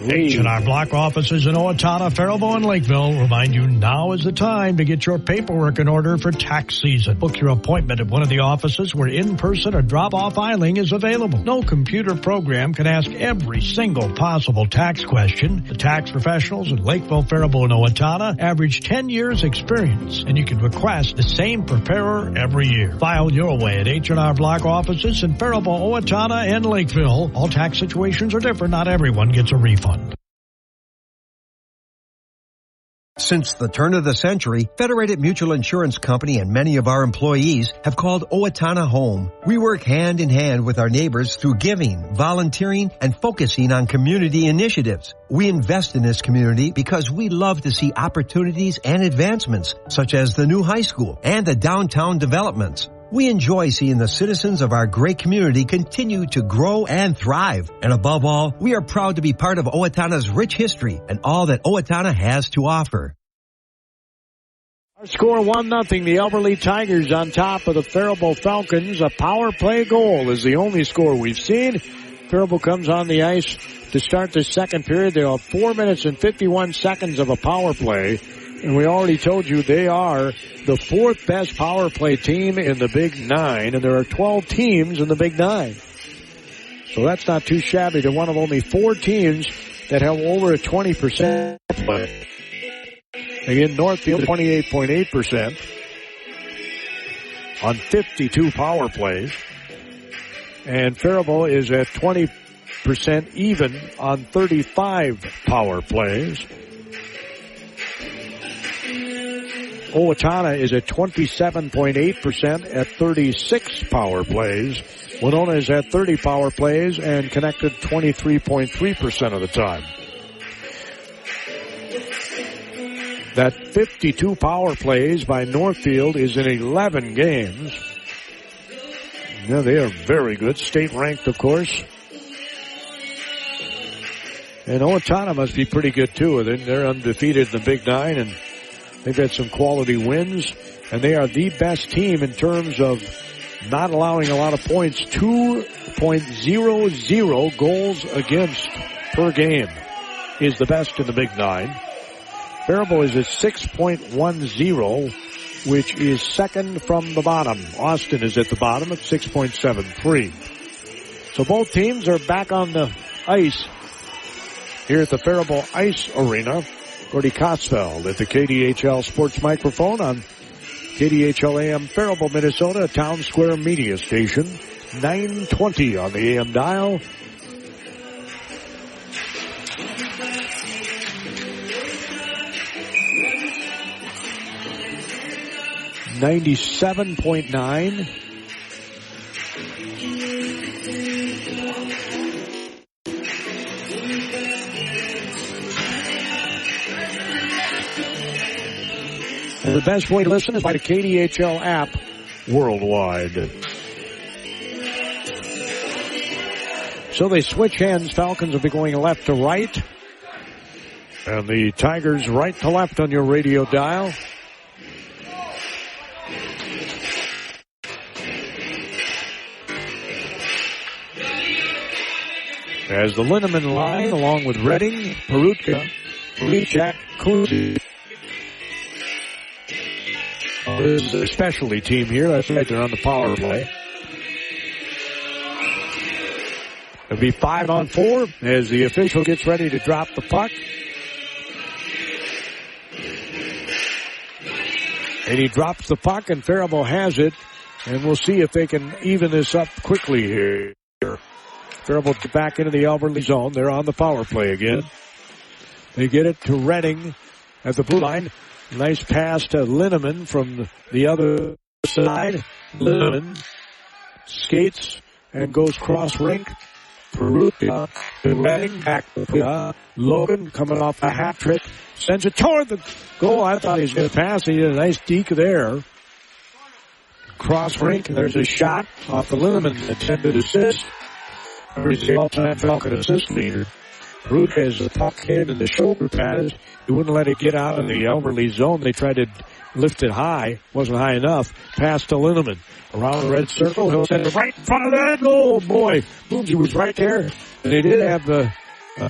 H&R Block offices in Owatonna, Faribault, and Lakeville remind you now is the time to get your paperwork in order for tax season. Book your appointment at one of the offices where in-person or drop-off filing is available. No computer program can ask every single possible tax question. The tax professionals in Lakeville, Faribault, and Owatonna average 10 years experience, and you can request the same preparer every year. File your way at H&R Block offices in Faribault, Owatonna, and Lakeville. All tax situations are different. Not everyone gets a refund. Since the turn of the century, Federated Mutual Insurance Company and many of our employees have called Owatonna home. We work hand in hand with our neighbors through giving, volunteering, and focusing on community initiatives. We invest in this community because we love to see opportunities and advancements, such as the new high school and the downtown developments. We enjoy seeing the citizens of our great community continue to grow and thrive. And above all, we are proud to be part of Owatonna's rich history and all that Owatonna has to offer. Our score 1-0. The Albert Lee Tigers on top of the Faribault Falcons. A power play goal is the only score we've seen. Faribault comes on the ice to start the second period. They have 4 minutes and 51 seconds of a power play. And we already told you they are the 4th best power play team in the Big 9, and there are 12 teams in the Big 9. So that's not too shabby. They're one of only 4 teams that have over a 20% play. Again, Northfield 28.8% on 52 power plays. And Faribault is at 20% even on 35 power plays. Owatonna is at 27.8% at 36 power plays. Winona is at 30 power plays and connected 23.3% of the time. That 52 power plays by Northfield is in 11 games. Yeah, they are very good. State ranked, of course. And Owatonna must be pretty good, too. They're undefeated in the Big 9 and They've had some quality wins, and they are the best team in terms of not allowing a lot of points. 2.00 goals against per game is the best in the Big Nine. Faribault is at 6.10, which is second from the bottom. Austin is at the bottom at 6.73. So both teams are back on the ice here at the Faribault Ice Arena. Gordy Kosfeld at the KDHL Sports Microphone on KDHL AM Faribault, Minnesota, a Town Square media station. 920 on the AM dial. $97.9. And the best way to listen is by the KDHL app worldwide. So they switch hands. Falcons will be going left to right. And the Tigers right to left on your radio dial. As the Linneman line, along with Redding, Perutka, Lechak, Kunze. This is a specialty team here. That's right, they're on the power play. It'll be 5-on-4 as the official gets ready to drop the puck. And he drops the puck, and Faribault has it. And we'll see if they can even this up quickly here. Faribault back into the Alberley zone. They're on the power play again. They get it to Redding at the blue line. Nice pass to Linneman from the other side. Linneman skates and goes cross rink. Perutka to Redding, back to Logan coming off a hat trick. Sends it toward the goal. I thought he was going to pass. He did a nice deke there. Cross rink, and there's a shot off the Linneman intended assist. He's the all-time Falcon assist leader. Perutka has the puck hit in the shoulder pads. He wouldn't let it get out of the Alberley zone. They tried to lift it high. Wasn't high enough. Pass to Linneman. Around the red circle. He'll send it right in front of that goal. Boy, Boonesy was right there. And they did have a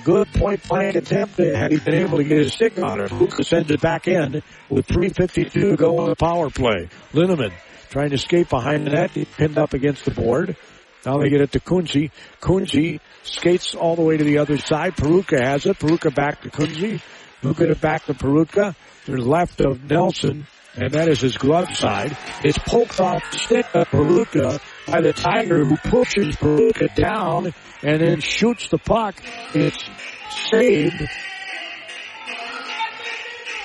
good point-blank attempt there. Had he been able to get his stick on it. Perutka sends it back in with 3:52 to go on the power play. Linneman trying to skate behind the net. He pinned up against the board. Now they get it to Kunze. Kunze skates all the way to the other side. Perutka has it. Perutka back to Kunze. Who get it back to Perutka? To the left of Nelson, and that is his glove side. It's poked off the stick of Perutka by the Tiger, who pushes Perutka down and then shoots the puck. It's saved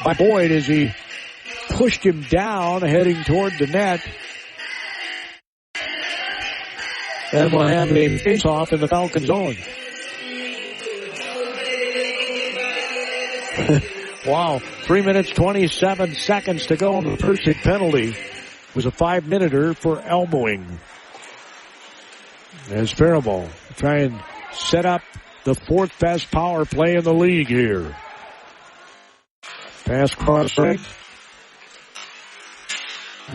by Boyd as he pushed him down, heading toward the net. And we'll have a face-off in the Falcon zone. Wow, 3 minutes, 27 seconds to go. The first hit penalty was a 5-minuter for elbowing. As Faribault try and set up the fourth best power play in the league here. Pass cross right.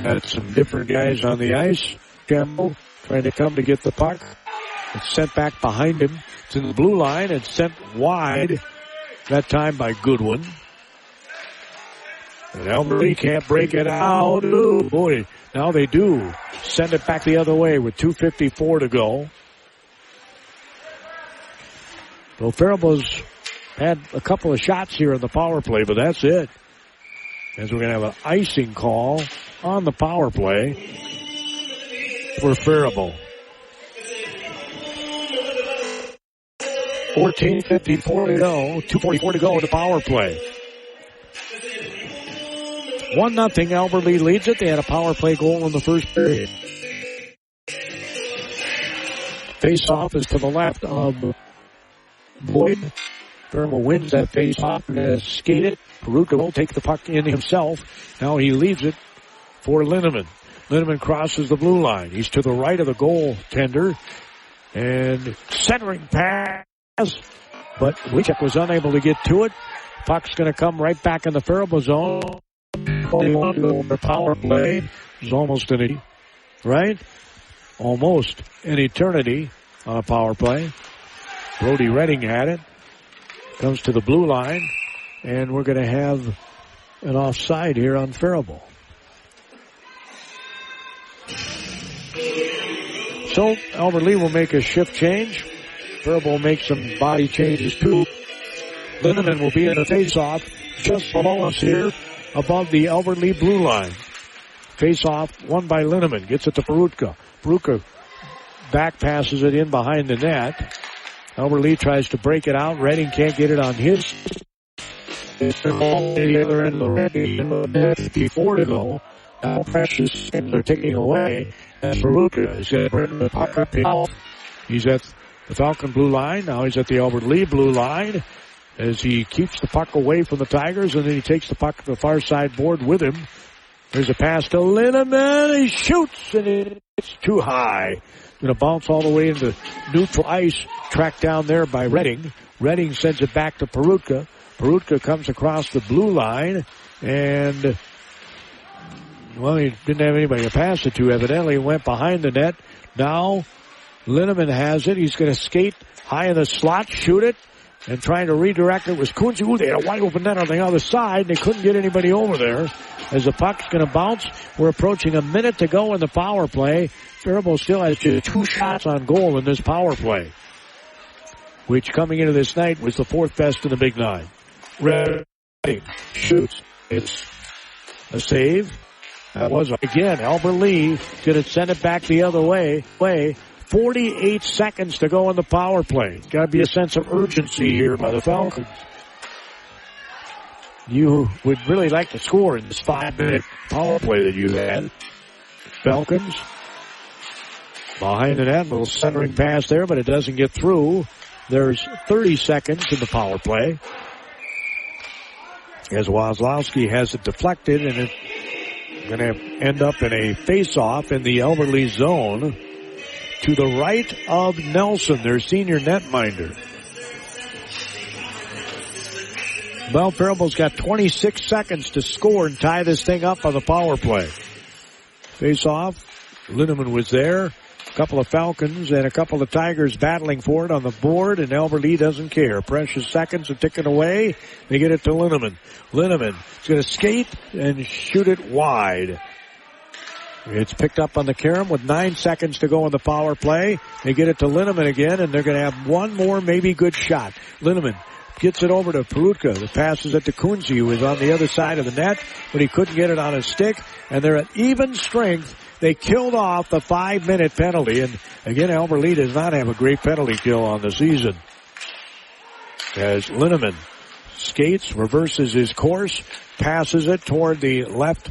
Got some different guys on the ice. Campbell trying to come to get the puck. It's sent back behind him to the blue line and sent wide. That time by Goodwin. And Alberley can't break it out. Oh, boy. Now they do. Send it back the other way with 2:54 to go. Well, Faribault's had a couple of shots here in the power play, but that's it. As we're going to have an icing call on the power play for Faribault. 14:54 to go. 2:44 to go in the power play. 1-0 Alberley leads it. They had a power play goal in the first period. Face-off is to the left of Boyd. Faribault wins that face-off and skate it. Perutka will take the puck in himself. Now he leaves it for Linneman. Linneman crosses the blue line. He's to the right of the goaltender. And centering pass. But Lechak was unable to get to it. Puck's going to come right back in the Faribault zone. 4:21 to go on the power play. It's almost an eternity on a power play. Brody Redding had it. Comes to the blue line, and we're going to have an offside here on Faribault. So Albert Lee will make a shift change. Faribault will make some body changes too. Linneman will be in the face-off just below us here, above the Albert Lee blue line. Face-off won by Linneman. Gets it to Perutka. Perutka back passes it in behind the net. Albert Lee tries to break it out. Redding can't get it on his. It's the ball to the other end of the net. 54 to go. Now Precious they're taking away. And Perutka is going to bring the puck up out. He's at the Falcon blue line. Now he's at the Albert Lee blue line as he keeps the puck away from the Tigers, and then he takes the puck to the far side board with him. There's a pass to Linneman. He shoots, and it's too high. Going to bounce all the way into neutral ice. Tracked down there by Redding. Redding sends it back to Perutka. Perutka comes across the blue line, and well, he didn't have anybody to pass it to. Evidently, went behind the net. Now Linneman has it. He's going to skate high in the slot, shoot it, and trying to redirect it was Kunze. Ooh, they had a wide open net on the other side, and they couldn't get anybody over there. As the puck's going to bounce, we're approaching a minute to go in the power play. Faribault still has just 2 shots on goal in this power play, which coming into this night was the 4th best in the Big Nine. Redding shoots. It's a save. That was, again, Albert Lee going to send it back the other way. 48 seconds to go in the power play. Got to be a sense of urgency here by the Falcons. You would really like to score in this 5-minute power play that you had. Falcons behind the net, little centering pass there, but it doesn't get through. There's 30 seconds in the power play. As Wazlowski has it deflected, and it's going to end up in a face-off in the Albert Lee zone to the right of Nelson, their senior netminder. Well, Faribault's got 26 seconds to score and tie this thing up on the power play. Face-off. Linneman was there. A couple of Falcons and a couple of Tigers battling for it on the board, and Albert Lee doesn't care. Precious seconds are ticking away. They get it to Linneman. Linneman is going to skate and shoot it wide. It's picked up on the carom with 9 seconds to go in the power play. They get it to Linneman again, and they're going to have one more maybe good shot. Linneman gets it over to Perutka. The passes it to Kunze, who is on the other side of the net, but he couldn't get it on his stick, and they're at even strength. They killed off the 5-minute penalty, and again, Albert Lee does not have a great penalty kill on the season. As Linneman skates, reverses his course, passes it toward the left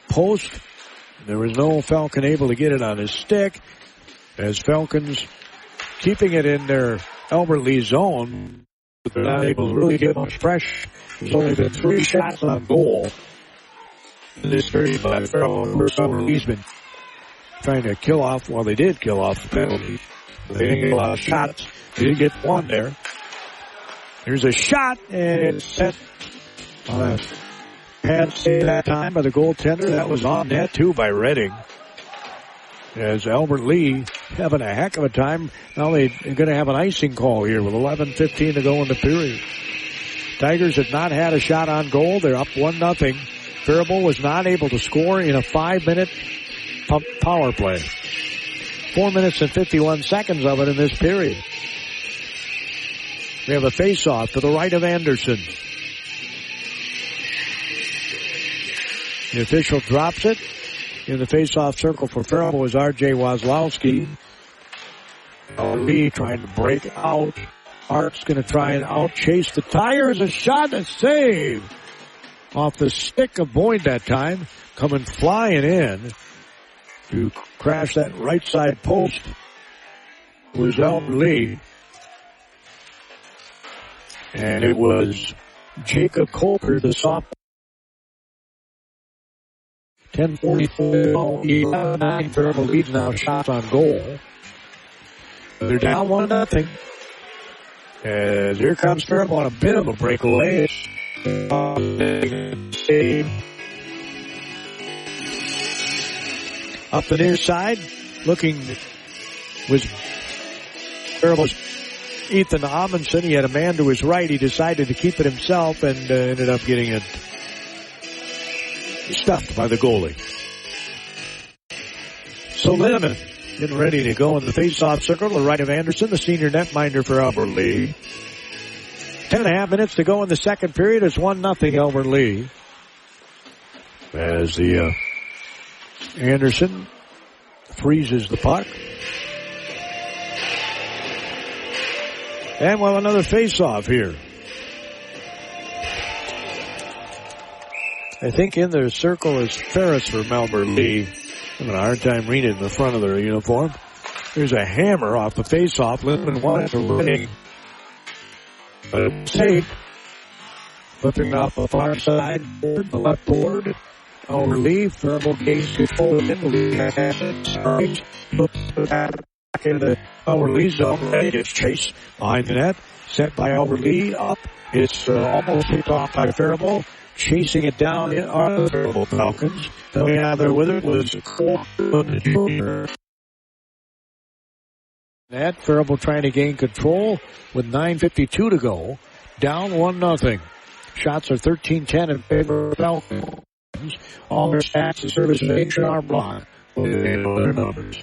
post. There was no Falcon able to get it on his stick, as Falcons keeping it in their Albert Lee zone, but they're not able to really get much pressure. There's only been 3 shots on goal in this period by Faribault. Albert Lee's been trying to kill off, well, they did kill off the penalty. They didn't get a lot of shots. They didn't get one there. There's a shot, and it's set on a pad save that time by the goaltender. That was on net, too, by Redding. As Albert Lee having a heck of a time. Now they're going to have an icing call here with 11:15 to go in the period. Tigers have not had a shot on goal. They're up 1-0. Faribault was not able to score in a 5-minute power play. 4 minutes and 51 seconds of it in this period. We have a face-off to the right of Anderson. The official drops it. In the face-off circle for Faribault is R.J. Wazlowski. Lee trying to break out. Art's going to try and out-chase the Tigers. A shot, a save. Off the stick of Boyd that time. Coming flying in to crash that right side post was Albert Lee. And it was Jacob Colker, the sophomore. 10:44. 9 Faribault leads now shots on goal. They're down 1-0. As here comes Faribault on a bit of a breakaway. Save Up the near side, looking was Faribault's Ethan Amundsen. He had a man to his right. He decided to keep it himself and ended up getting it stuffed by the goalie. So Linneman getting ready to go in the face-off circle to the right of Anderson, the senior netminder for Albert Lee. 10.5 minutes to go in the second period. It's 1-0 Albert Lee. As the Anderson freezes the puck. And we'll have another face-off here. I think in the circle is Ferris from Albert Lee. I'm having a hard time reading in the front of their uniform. There's a hammer off the face-off. Lindemann wanted to win. But safe. Flipping off the far side board, the left board. Albert Lee, Faribault gains control of it. Lee has it. Back into the Albert Lee zone. Ready to chase behind the net. Set by Albert Lee up. It's almost picked off by Faribault. Chasing it down are the Faribault Falcons. Then we have there with it was Cole Jr. That Faribault trying to gain control with 9:52 to go. Down 1-0. Shots are 13-10 in favor of Falcons. All their stats, the service of H.R. Block. Will be their numbers.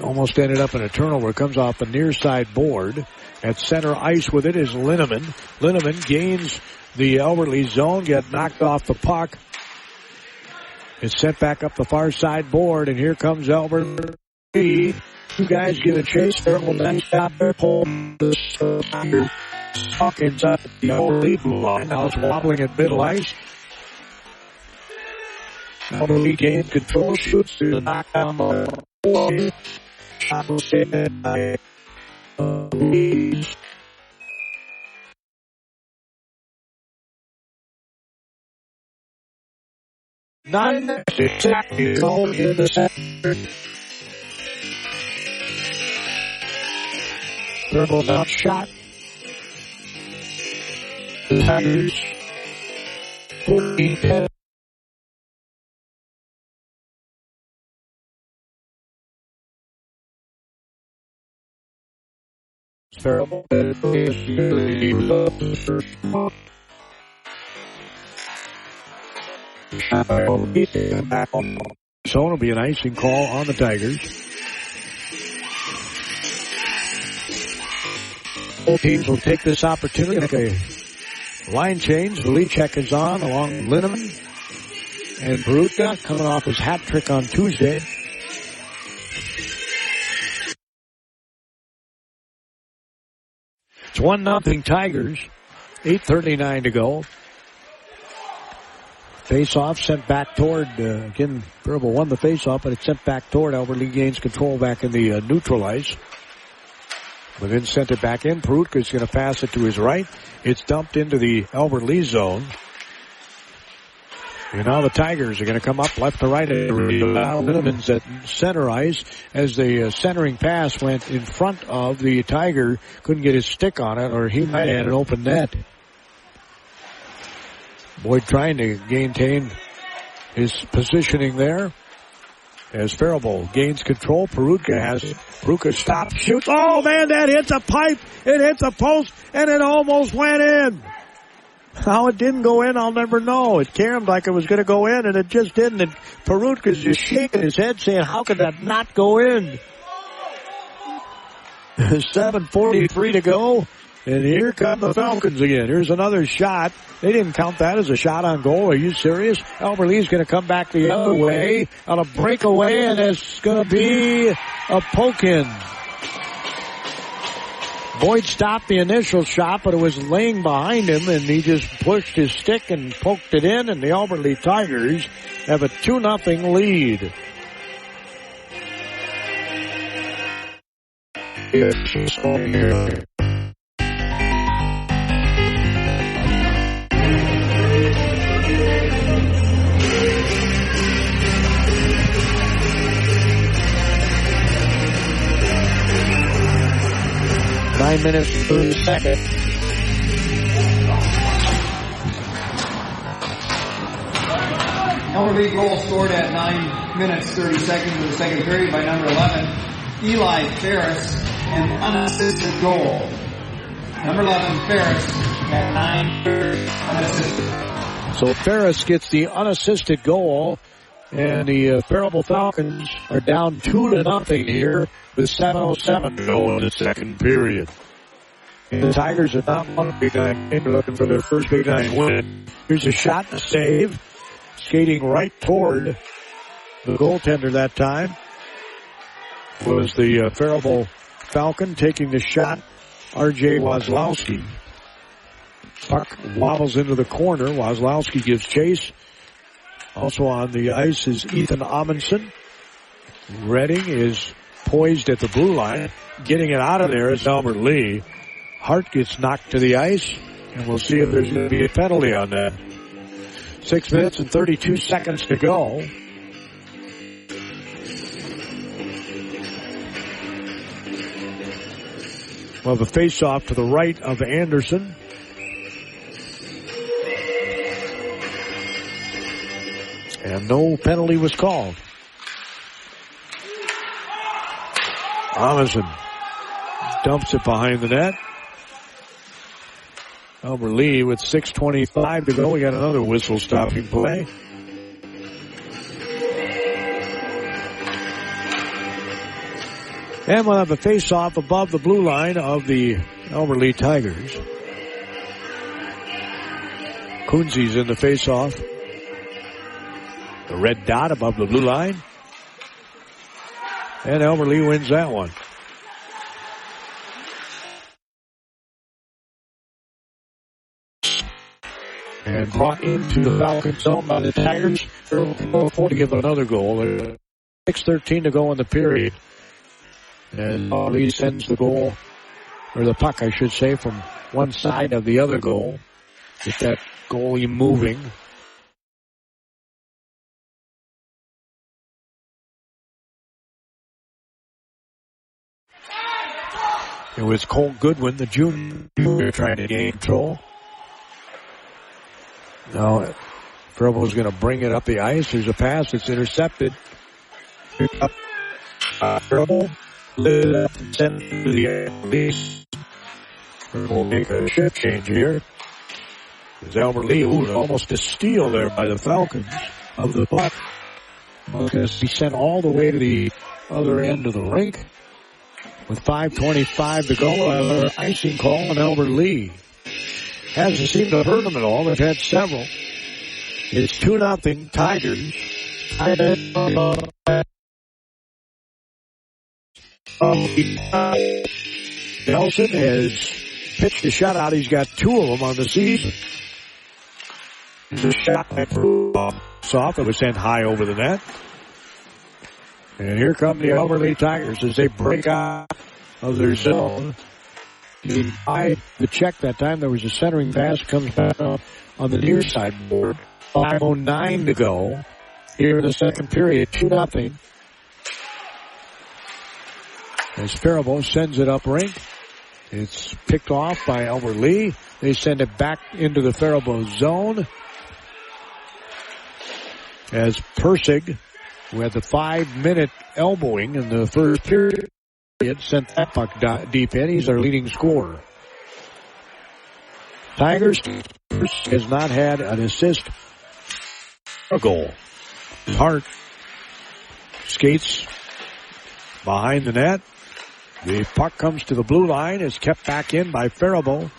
Almost ended up in a turnover. It comes off the near side board. At center ice with it is Linneman. Linneman gains the Albert Lee zone, get knocked off the puck. It's sent back up the far side board, and here comes Albert Lee. Two guys give a chase. Faribault then stop their pull. Stuck inside the Albert Lee blue line. Now it's wobbling at middle ice. Albert Lee gains control, shoots through the knockdown ball. Shot was saved by Lee. Nine exactly goal in the center. Faribault outshot. The Tigers 14-10. Faribault. So it'll be an icing call on the Tigers. Both teams will take this opportunity to make a line change. The lead check is on along with Linneman and Perutka coming off his hat trick on Tuesday. It's 1-0 Tigers. 8:39 to go. Face-off sent back toward, again, Faribault won the face-off, but it's sent back toward Albert Lee gains control back in the neutral ice. But then sent it back in. Perutka's going to pass it to his right. It's dumped into the Albert Lee zone. And now the Tigers are going to come up left to right. Linneman's at center ice as the centering pass went in front of the Tiger. Couldn't get his stick on it, or he might have had an open net. Boyd trying to maintain his positioning there. As Faribault gains control, Perutka has it. Perutka stops, shoots. Oh, man, that hits a pipe. It hits a post, and it almost went in. How it didn't go in, I'll never know. It caromed like it was going to go in, and it just didn't. And Perutka's just shaking his head saying, how could that not go in? 7:43 to go. And here come the Falcons again. Here's another shot. They didn't count that as a shot on goal. Are you serious? Albert Lee's going to come back the other way on a breakaway, and it's going to be a poke-in. Boyd stopped the initial shot, but it was laying behind him, and he just pushed his stick and poked it in, and the Albert Lee Tigers have a 2-0 lead. Here. 9 minutes, 30 seconds. Elberly goal scored at 9 minutes 30 seconds of the second period by number 11, Eli Ferris, and unassisted goal. Number 11, Ferris, at 9 unassisted. So Ferris gets the unassisted goal, and the Faribault Falcons are down 2-0 here with 7:07 to go in the second period. And the Tigers have not won a Big Nine game. They're looking for their first Big Nine win. Here's a shot and a save. Skating right toward the goaltender that time was the Faribault Falcon taking the shot, R.J. Wazlowski. Puck wobbles into the corner. Wazlowski gives chase. Also on the ice is Ethan Amundsen. Redding is poised at the blue line. Getting it out of there is Albert Lee. Hart gets knocked to the ice, and we'll see if there's going to be a penalty on that. 6 minutes and 32 seconds to go. Well, the face-off to the right of Anderson. And no penalty was called. Amundsen dumps it behind the net. Albert Lee with 6:25 to go. We got another whistle-stopping play. And we'll have a face-off above the blue line of the Albert Lee Tigers. Kunze's in the face-off. The red dot above the blue line. And Albert Lee wins that one. And brought into the Falcon zone by the Tigers. They're looking to give another goal. 6:13 to go in the period. And Lee sends the goal, or the puck, I should say, from one side of the other goal. Get that goalie moving. It was Cole Goodwin, the junior, trying to gain control. Now, Faribault's going to bring it up the ice. There's a pass. It's intercepted. Pick up Faribault. Lit it up and send it to the release. We'll make a shift change here. There's Albert Lee, almost a steal there by the Falcons of the puck. Because he sent all the way to the other end of the rink. With 5:25 to go, another icing call on Albert Lee. Hasn't seemed to hurt them at all. They've had several. It's 2-0 Tigers. Nelson has pitched a shutout. He's got 2 of them on the season. The shot by soft. It was sent high over the net. And here come the Albert Lee Tigers as they break out of their zone. By the check that time, there was a centering pass, comes back up on the near side board. 5:09 to go here in the second period, 2-0. As Faribault sends it up rink. It's picked off by Albert Lee. They send it back into the Faribault zone. As Persig, who had the 5-minute elbowing in the first period, sent that puck deep in. He's our leading scorer. Tigers has not had an assist or goal. Hart skates behind the net. The puck comes to the blue line. Is kept back in by Faribault.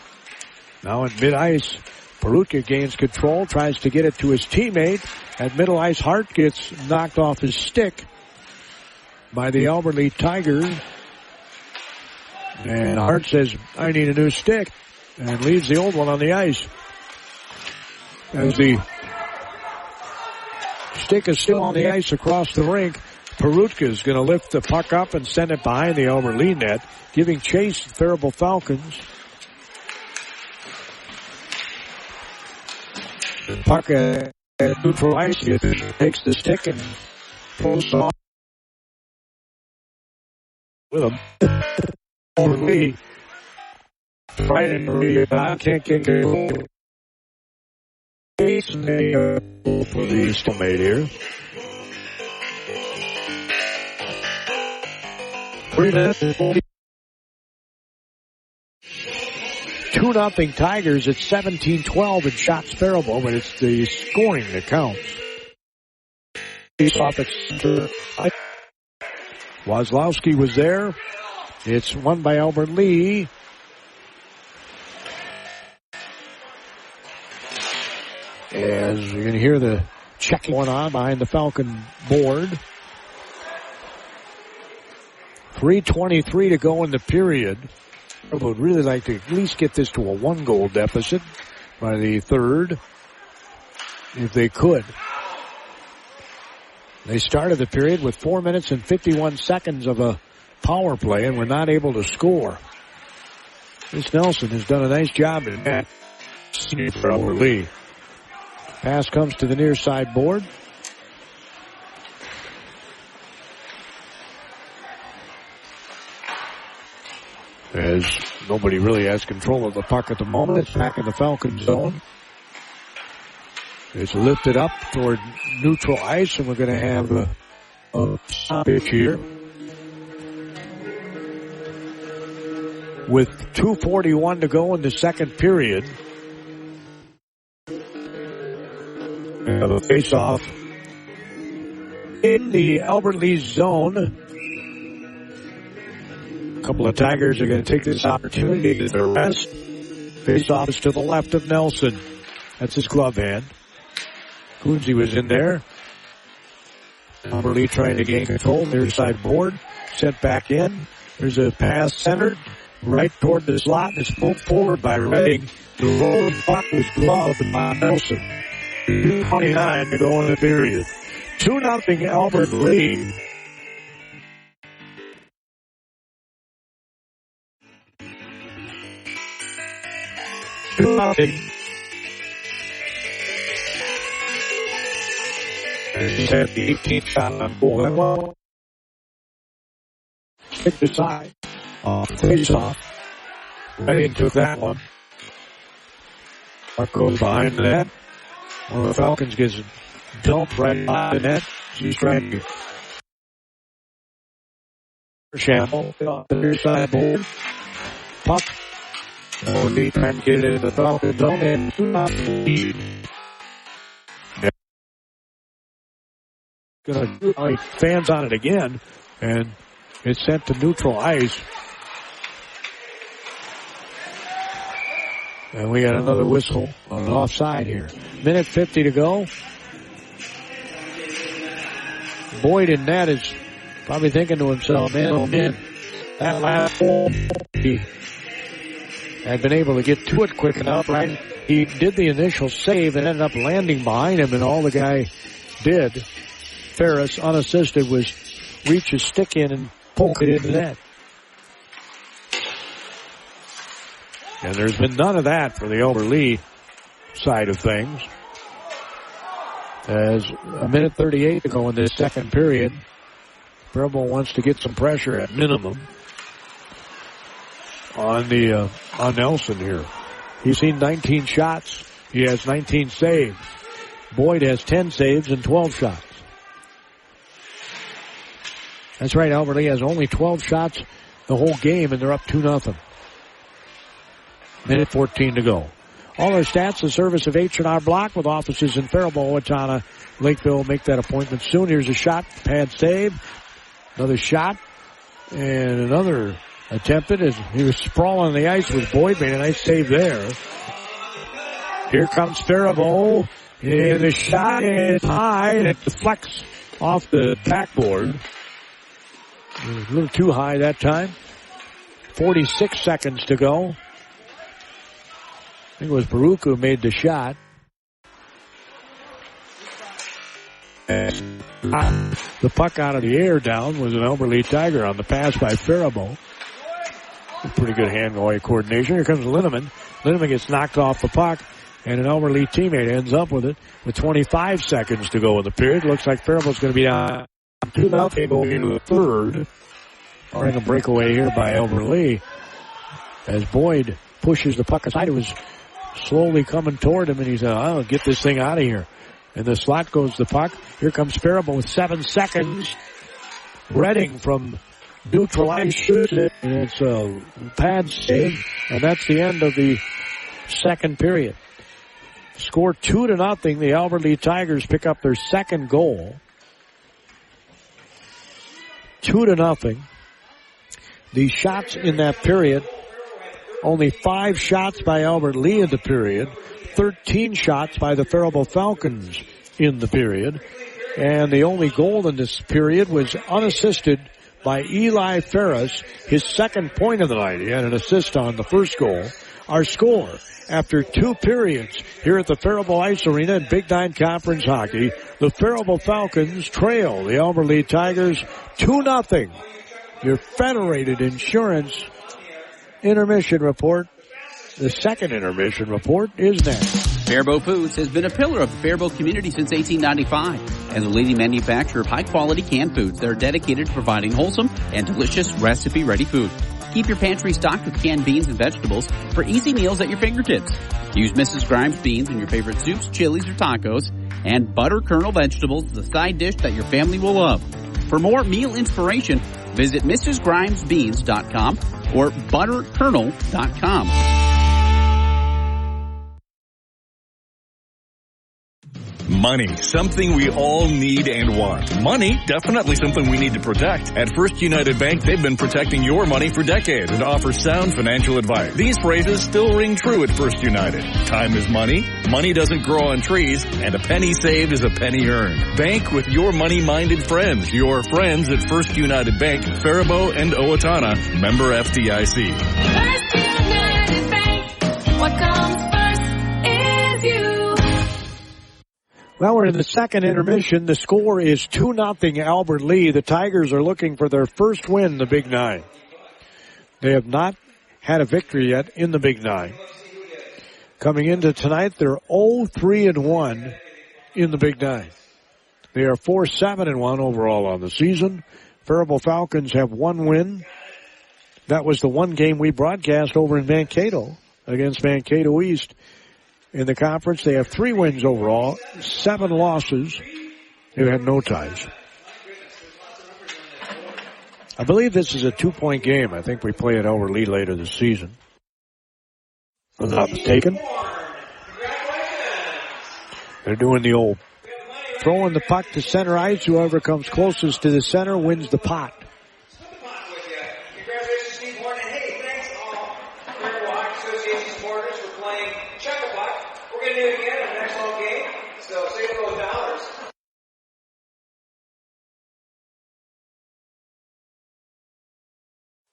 Now at mid-ice, Perutka gains control, tries to get it to his teammate. At middle ice, Hart gets knocked off his stick by the Albert Lee Tigers. And Hart says, I need a new stick, and leaves the old one on the ice. As the stick is still on the ice across the rink, Perutka is going to lift the puck up and send it behind the Albert Lee net, giving chase to the Faribault Falcons. The puck at neutral ice takes the stick and pulls off with him. Albert Lee right in the can't get it. base, and they are for the estimate here. 3 minutes and 40. 2-0 Tigers at 17-12 in shots Faribault, but it's the scoring that counts. Off at center. Wazlowski was there. It's won by Albert Lee. As you're going to hear the checking going on behind the Falcon board. 3:23 to go in the period. I would really like to at least get this to a 1-goal deficit by the third, if they could. They started the period with 4 minutes and 51 seconds of a power play and were not able to score. This Nelson has done a nice job in that. For Albert Lee. Pass comes to the near side board. As nobody really has control of the puck at the moment. It's back in the Falcon zone. It's lifted up toward neutral ice, and we're going to have a stoppage here. With 2:41 to go in the second period. We have a face-off in the Albert Lee zone. A couple of Tigers are going to take this opportunity to their rest. Face-off is to the left of Nelson. That's his glove hand. Coonsey was in there. Albert Lee trying to gain control. Near side board. Sent back in. There's a pass centered right toward the slot. It's moved forward by Redding. The rolling puck was gloved by Nelson. 2:29 to go in the period. 2-0 Albert Lee. He's had the 18th shot on goal. Kicked aside. Face off. Redding took that one. Puck goes behind the net. One of the Falcons gets dumped right by the net. She's trying to shamble off the near side board. Puck. Lee trying to get it in the Falcon zone and 2-0 lead. Gonna fans on it again, and it's sent to neutral ice. And we got another whistle on the offside here. Minute 50 to go. Boyd in net is probably thinking to himself, man, oh man, that last ball, he had been able to get to it quick enough, right? He did the initial save and ended up landing behind him, and all the guy did, Ferris, unassisted, was reach his stick in and poke it in the net. And there's been none of that for the Albert Lee side of things. As a minute 38 to go in this second period. Faribault wants to get some pressure at minimum on Nelson here. He's seen 19 shots. He has 19 saves. Boyd has 10 saves and 12 shots. That's right, Albert Lee has only 12 shots the whole game, and they're up 2-0. Minute 14 to go. All our stats, the service of H&R Block with offices in Faribault, Owatonna, Lakeville. Make that appointment soon. Here's a shot, pad save. Another shot, and another attempted as he was sprawling on the ice with Boyd. Made a nice save there. Here comes Faribault, and the shot is high, and it deflects off the backboard. A little too high that time. 46 seconds to go. I think it was Baruch who made the shot. And the puck out of the air down was an Albert Lee Tiger on the pass by Faribault. Pretty good hand-eye coordination. Here comes Linneman. Linneman gets knocked off the puck, and an Albert Lee teammate ends up with it with 25 seconds to go in the period. Looks like Faribault's going to be down 2-0 going into the third. Barring a breakaway here by Albert Lee as Boyd pushes the puck aside. It was slowly coming toward him, and he said, "I'll get this thing out of here." And the slot goes the puck. Here comes Faribault with 7 seconds. Redding from neutral ice shoots it, and it's a pad save, and that's the end of the second period. Score 2-0. The Albert Lee Tigers pick up their second goal. 2-0. The shots in that period, only 5 shots by Albert Lee in the period, 13 shots by the Faribault Falcons in the period, and the only goal in this period was unassisted by Eli Ferris, his second point of the night. He had an assist on the first goal. Our score after 2 periods here at the Faribault Ice Arena in Big 9 Conference Hockey, the Faribault Falcons trail the Albert Lee Tigers 2-0. Your Federated Insurance intermission report, the second intermission report, is next. Faribault Foods has been a pillar of the Faribault community since 1895. As a leading manufacturer of high-quality canned foods, they're dedicated to providing wholesome and delicious recipe-ready food. Keep your pantry stocked with canned beans and vegetables for easy meals at your fingertips. Use Mrs. Grimes beans in your favorite soups, chilies, or tacos, and butter kernel vegetables, the side dish that your family will love. For more meal inspiration, visit MrsGrimesBeans.com or ButterKernel.com. Money, something we all need and want. Money, definitely something we need to protect. At First United Bank, they've been protecting your money for decades and offer sound financial advice. These phrases still ring true at First United. Time is money, money doesn't grow on trees, and a penny saved is a penny earned. Bank with your money-minded friends. Your friends at First United Bank, Faribault and Owatonna, member FDIC. First United Bank, what comes first is you. Well, we're in the second intermission. The score is 2-0 Albert Lee. The Tigers are looking for their first win in the Big 9. They have not had a victory yet in the Big 9. Coming into tonight, they're 0-3-1 in the Big 9. They are 4-7-1 overall on the season. Faribault Falcons have 1 win. That was the one game we broadcast over in Mankato against Mankato East. In the conference, they have 3 wins overall, 7 losses. They've had no ties. I believe this is a 2-point game. I think we play at Albert Lee later this season. If I'm not mistaken. They're doing the old throwing the puck to center ice. Whoever comes closest to the center wins the pot.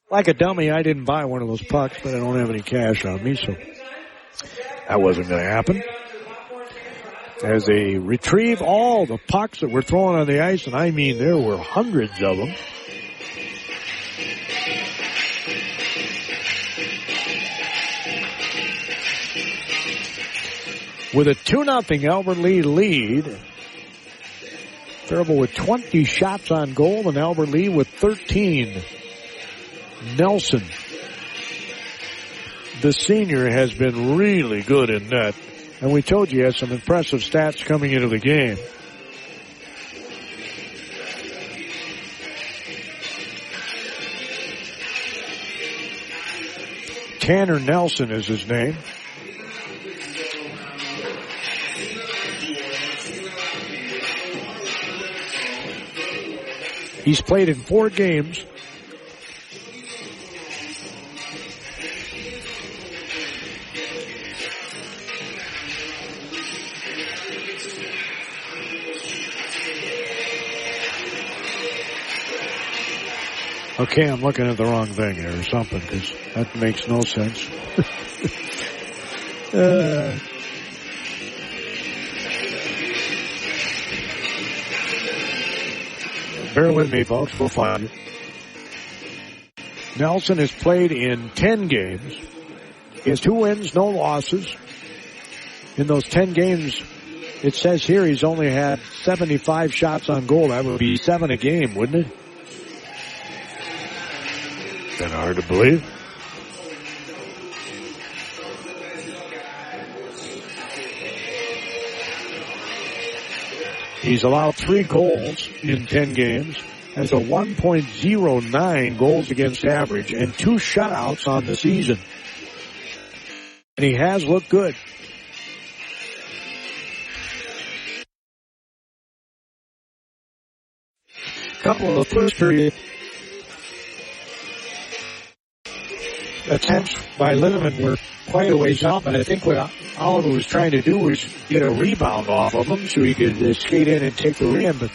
Like a dummy, I didn't buy one of those pucks, but I don't have any cash on me, so that wasn't going to happen. As they retrieve all the pucks that were thrown on the ice, and I mean there were hundreds of them. With a 2-0 Albert Lee lead, Faribault with 20 shots on goal, and Albert Lee with 13. Nelson, the senior, has been really good in net, and we told you he had some impressive stats coming into the game. Tanner Nelson is his name. He's played in 4 games. Okay, I'm looking at the wrong thing here or something, because that makes no sense. Bear with me, folks. We'll find it. Nelson has played in 10 games. He has 2 wins, no losses. In those 10 games, it says here he's only had 75 shots on goal. That would be 7 a game, wouldn't it? Kind of hard to believe. He's allowed 3 goals in 10 games, has a 1.09 goals against average, and 2 shutouts on the season. And he has looked good. A couple of the first period attempts by Linneman were quite a ways out, but I think what Oliver was trying to do was get a rebound off of him so he could skate in and take the rim, but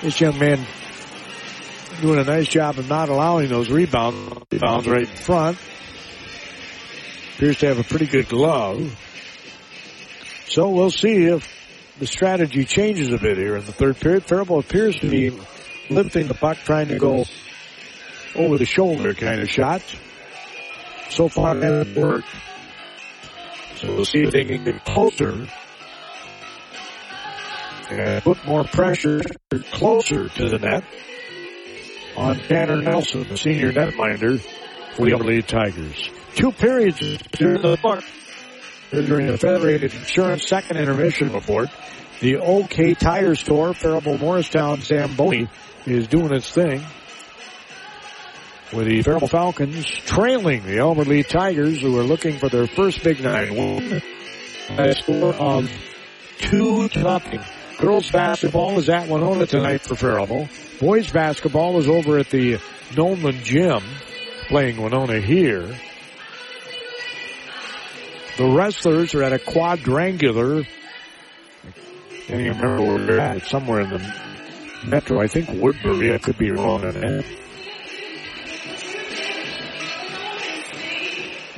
this young man doing a nice job of not allowing those rebounds right in front. Appears to have a pretty good glove. So we'll see if the strategy changes a bit here in the third period. Faribault appears to be lifting the puck, trying to go over the shoulder kind of shots. So far, it hasn't worked. So we'll see if they can get closer and put more pressure closer to the net on Tanner Nelson, the senior netminder for the Elberly Tigers. 2 periods during the book. During the Federated Insurance second intermission report, the OK Tire Store, Faribault Morristown Zamboni, is doing its thing, with the Faribault Falcons trailing the Elberly Tigers, who are looking for their first Big Nine win by a score of 2-0. Girls basketball is at Winona tonight for Faribault. Boys basketball is over at the Nolan Gym, playing Winona here. The Wrestlers are at a quadrangular. I can't even remember where they're at. It's somewhere in the metro. I think Woodbury. I could be wrong on that.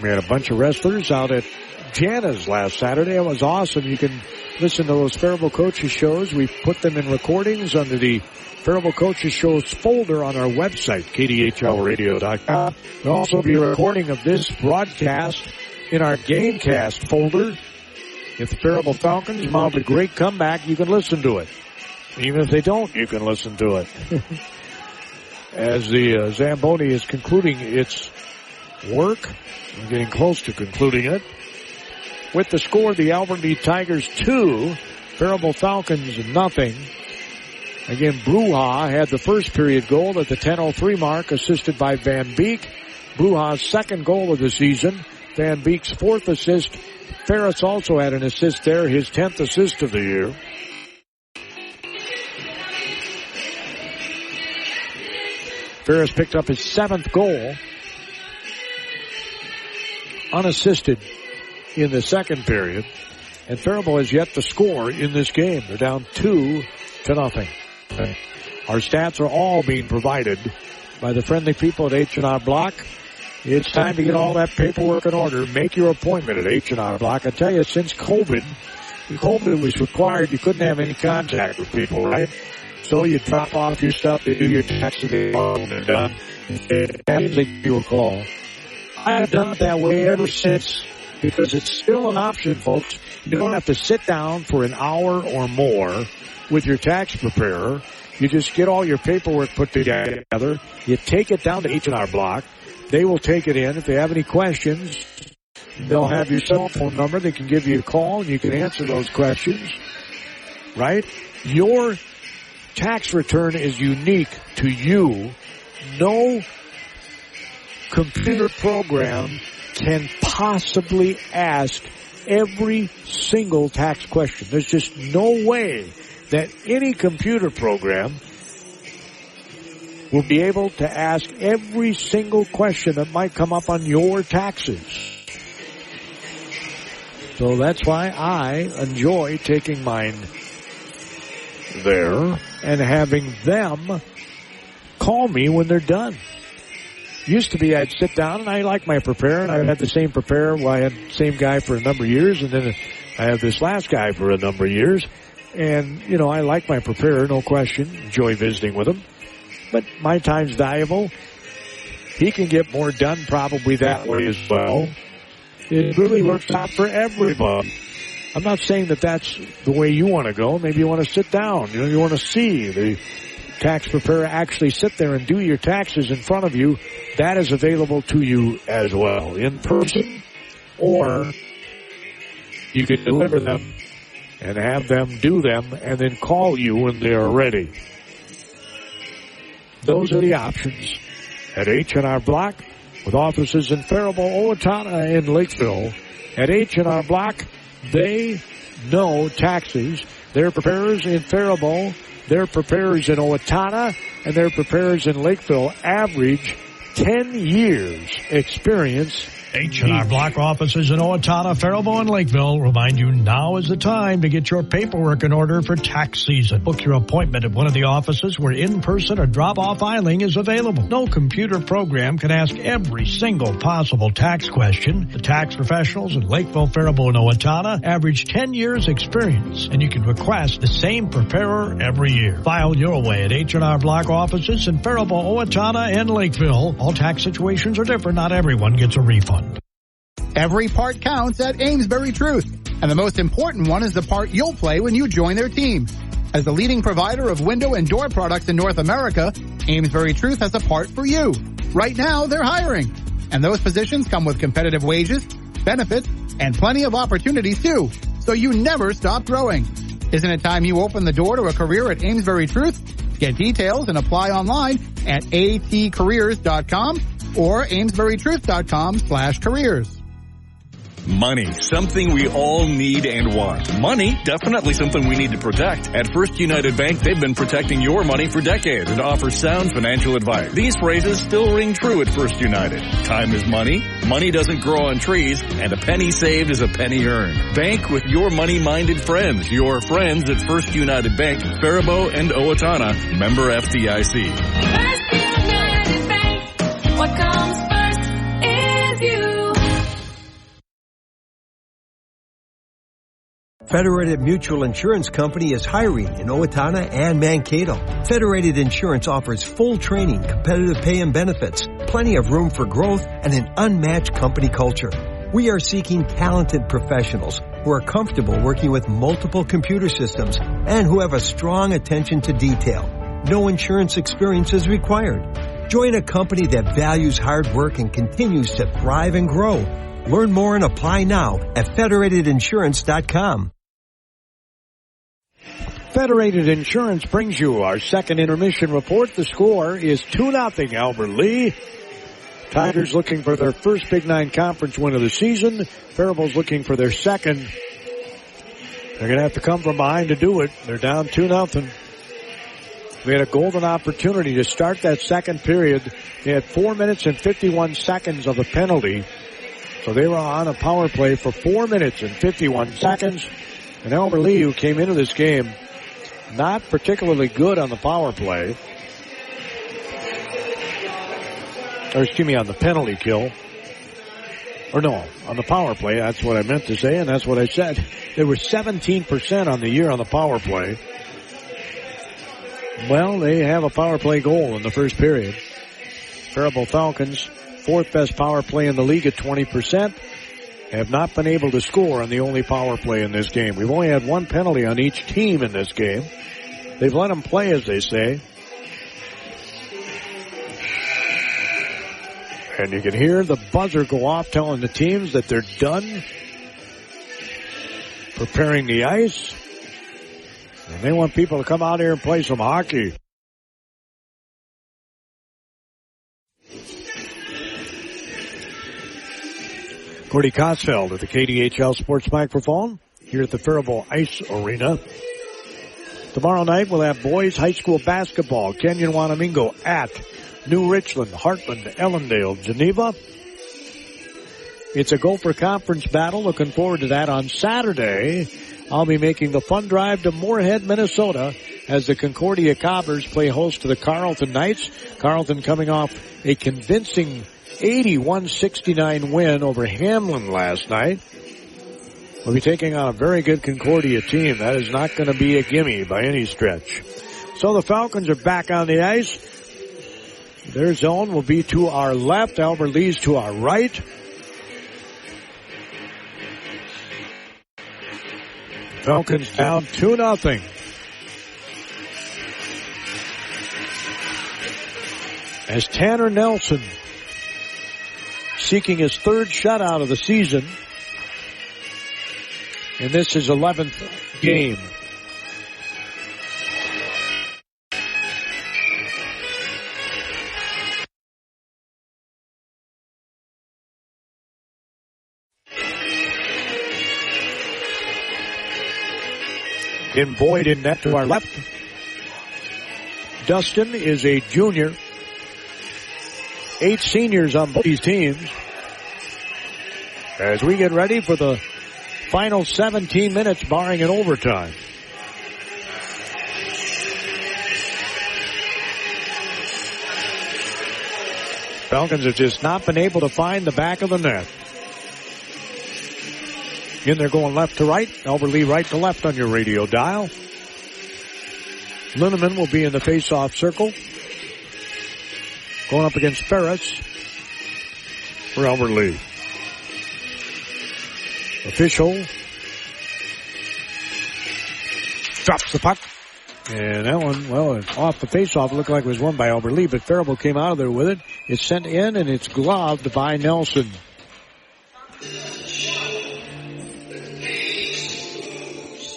We had a bunch of wrestlers out at Jana's last Saturday. It was awesome. You can listen to those Faribault Coaches shows. We put them in recordings under the Faribault Coaches shows folder on our website, KDHLradio.com. There'll also be a recording of this broadcast in our Gamecast folder. If the Faribault Falcons mount a great comeback, you can listen to it. Even if they don't, you can listen to it. As the Zamboni is concluding its work, we're getting close to concluding it. With the score, the Alberty Tigers 2, Faribault Falcons nothing. Again, Bruja had the first period goal at the 10:03 mark, assisted by Van Beek. Bruja's second goal of the season. Van Beek's 4th assist. Ferris also had an assist there, his 10th assist of the year. Ferris picked up his 7th goal, unassisted in the second period. And Faribault has yet to score in this game. They're down 2-0. Our stats are all being provided by the friendly people at H&R Block. It's time to get all that paperwork in order. Make your appointment at H&R Block. I tell you, since COVID was required, you couldn't have any contact with people, right? So you drop off your stuff, they do your taxes, and they're done. And they give you a call. I have done it that way ever since, because it's still an option, folks. You don't have to sit down for an hour or more with your tax preparer. You just get all your paperwork put together. You take it down to H&R Block. They will take it in. If they have any questions, they'll have your cell phone number. They can give you a call, and you can answer those questions, right? Your tax return is unique to you. No computer program can possibly ask every single tax question. There's just no way that any computer program will be able to ask every single question that might come up on your taxes. So that's why I enjoy taking mine there and having them call me when they're done. Used to be I'd sit down and I like my preparer, and I had the same preparer. Well, I had the same guy for a number of years, and then I have this last guy for a number of years. And, you know, I like my preparer, no question. Enjoy visiting with him. But my time's valuable. He can get more done probably that way as well. It really works out for everybody. I'm not saying that that's the way you want to go. Maybe you want to sit down. You know, you want to see the tax preparer actually sit there and do your taxes in front of you. That is available to you as well, in person, or you can deliver them and have them do them and then call you when they are ready. Those are the options at H&R Block, with offices in Faribault, Owatonna, and Lakeville. At H&R Block, they know taxes. They're preparers in Faribault, they're preparers in Owatonna, and they're preparers in Lakeville. Average 10 years experience. H&R Block offices in Owatonna, Faribault, and Lakeville remind you now is the time to get your paperwork in order for tax season. Book your appointment at one of the offices where in-person or drop-off filing is available. No computer program can ask every single possible tax question. The tax professionals in Lakeville, Faribault, and Owatonna average 10 years experience, and you can request the same preparer every year. File your way at H&R Block offices in Faribault, Owatonna, and Lakeville. All tax situations are different. Not everyone gets a refund. Every part counts at Amesbury Truth, and the most important one is the part you'll play when you join their team. As the leading provider of window and door products in North America, Amesbury Truth has a part for you. Right now, they're hiring, and those positions come with competitive wages, benefits, and plenty of opportunities too, so you never stop growing. Isn't it time you open the door to a career at Amesbury Truth? Get details and apply online at atcareers.com or amesburytruth.com/careers. Money, something we all need and want. Money, definitely something we need to protect. At First United Bank, they've been protecting your money for decades and offer sound financial advice. These phrases still ring true at First United. Time is money, money doesn't grow on trees, and a penny saved is a penny earned. Bank with your money-minded friends. Your friends at First United Bank, Faribault and Owatonna, member FDIC. First United Bank, what comes first is you. Federated Mutual Insurance Company is hiring in Owatonna and Mankato. Federated Insurance offers full training, competitive pay and benefits, plenty of room for growth, and an unmatched company culture. We are seeking talented professionals who are comfortable working with multiple computer systems and who have a strong attention to detail. No insurance experience is required. Join a company that values hard work and continues to thrive and grow. Learn more and apply now at federatedinsurance.com. Federated Insurance brings you our second intermission report. The score is 2-0 Albert Lee. Tigers looking for their first Big Nine Conference win of the season. Faribault's looking for their second. They're going to have to come from behind to do it. They're down 2-0. We had a golden opportunity to start that second period. They had 4 minutes and 51 seconds of a penalty. So they were on a power play for 4 minutes and 51 seconds. And Albert Lee, who came into this game not particularly good on the power play, or excuse me, on the penalty kill, or no, on the power play, that's what I meant to say, and that's what I said. They were 17% on the year on the power play. Well, they have a power play goal in the first period. Faribault Falcons, fourth best power play in the league at 20%, have not been able to score on the only power play in this game. We've only had one penalty on each team in this game. They've let them play, as they say. And you can hear the buzzer go off telling the teams that they're done preparing the ice. And they want people to come out here and play some hockey. Gordy Kosfeld at the KDHL Sports Microphone here at the Faribault Ice Arena. Tomorrow night we'll have boys high school basketball. Kenyon Wanamingo at New Richland, Heartland, Ellendale, Geneva. It's a Gopher Conference battle. Looking forward to that on Saturday. I'll be making the fun drive to Moorhead, Minnesota, as the Concordia Cobbers play host to the Carleton Knights. Carleton coming off a convincing 81-69 win over Hamlin last night. We'll be taking on a very good Concordia team. That is not going to be a gimme by any stretch. So the Falcons are back on the ice. Their zone will be to our left. Albert Lee's to our right. Falcons down 2-0. As Tanner Nelson seeking his third shutout of the season. And this is 11th game. In Boyd in net to our left. Dustin is a junior. 8 seniors on both these teams. As we get ready for the final 17 minutes, barring an overtime. Falcons have just not been able to find the back of the net. In there going left to right. Albert Lee right to left on your radio dial. Linneman will be in the face-off circle. Going up against Ferris for Albert Lee. Official drops the puck. And that one, well, off the face-off, looked like it was won by Albert Lee, but Faribault came out of there with it. It's sent in, and it's gloved by Nelson.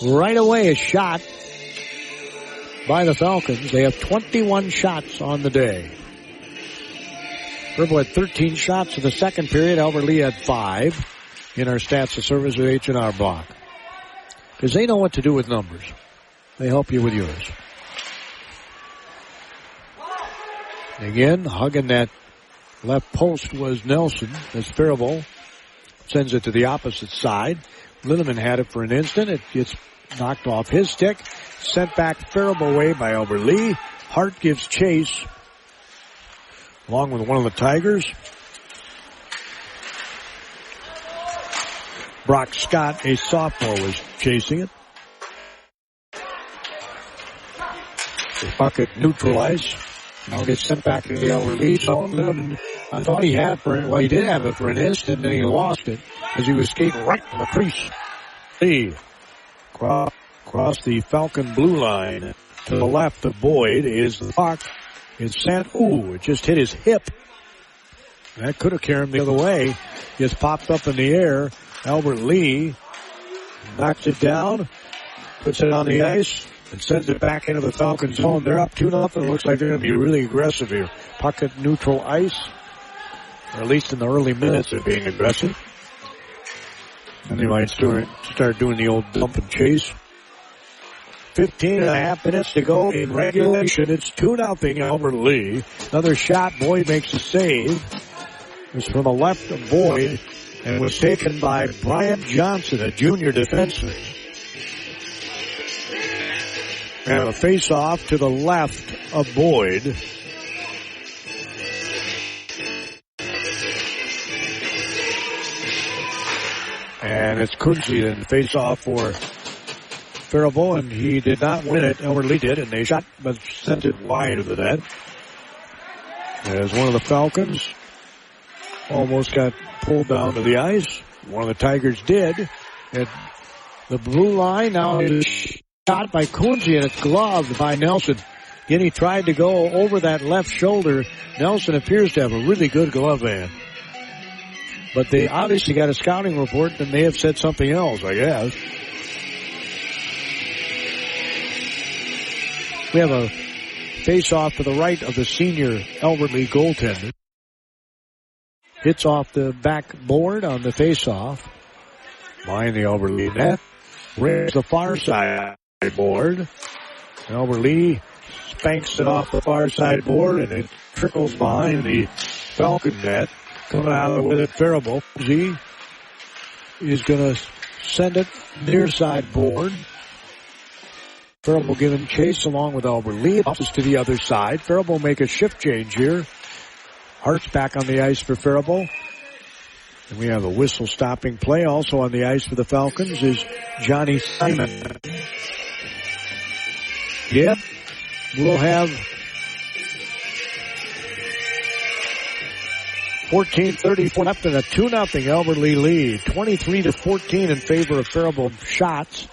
Right away, a shot by the Falcons. They have 21 shots on the day. Faribault had 13 shots in the second period. Albert Lee had 5 in our stats of service with H&R block. Because they know what to do with numbers. They help you with yours. Again, hugging that left post was Nelson. As Faribault sends it to the opposite side. Linneman had it for an instant. It gets knocked off his stick. Sent back Faribault way by Albert Lee. Hart gives chase along with one of the Tigers. Brock Scott, a sophomore, was chasing it. The bucket neutralized. Now gets sent back to the Albert Lee zone. I thought he had he did have it for an instant, then he lost it as he was skating right to the crease. Lee across the Falcon blue line to the left of Boyd is the puck. It's sent. Ooh, it just hit his hip. That could have carried him the other way. Just popped up in the air. Albert Lee knocks it down, puts it on the ice, and sends it back into the Falcon zone. They're up 2-0. Looks like they're going to be really aggressive here. Puck at neutral ice, or at least in the early minutes they're being aggressive. And they might start doing the old dump and chase. 15.5 minutes to go in regulation. It's 2-0 Albert Lee. Another shot. Boyd makes a save. It's from the left of Boyd and was taken by Bryant Johnson, a junior defenseman. And a face-off to the left of Boyd. And it's Kunze in face-off for Faribault, and he did not win it. Albert Lee did, and they shot, but sent it wide of the net. As one of the Falcons almost got pulled down to the ice. One of the Tigers did. At the blue line, now it is shot by Kunze, and it's gloved by Nelson. Again, he tried to go over that left shoulder. Nelson appears to have a really good glove hand. But they obviously got a scouting report that may have said something else, I guess. We have a face-off to the right of the senior Albert Lee goaltender. Hits off the backboard on the face-off. Behind the Albert Lee net. Rings the far side board. Albert Lee spanks it off the far side board, and it trickles behind the Falcon net. Coming out with it, Faribault. Z is going to send it near side board. Faribault giving chase along with Albert Lee. Bounces to the other side. Faribault make a shift change here. Hart's back on the ice for Faribault. And we have a whistle stopping play. Also on the ice for the Falcons is Johnny Simon. Yep. We'll have 14:34 left in a 2-0 Albert Lee lead. 23-14 in favor of Faribault shots.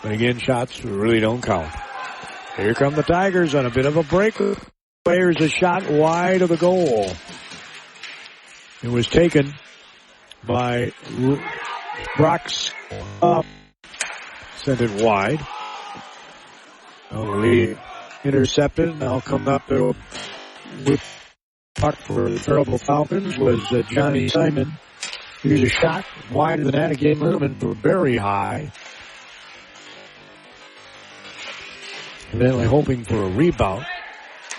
But again, shots really don't count. Here come the Tigers on a bit of a break. There's a shot wide of the goal. It was taken by Brock Sent it wide. Lee intercepted. Now come up there with puck for the Faribault Falcons was Johnny Simon. Here's a shot wide of the net. Again, Linneman very high. Evidently hoping for a rebound.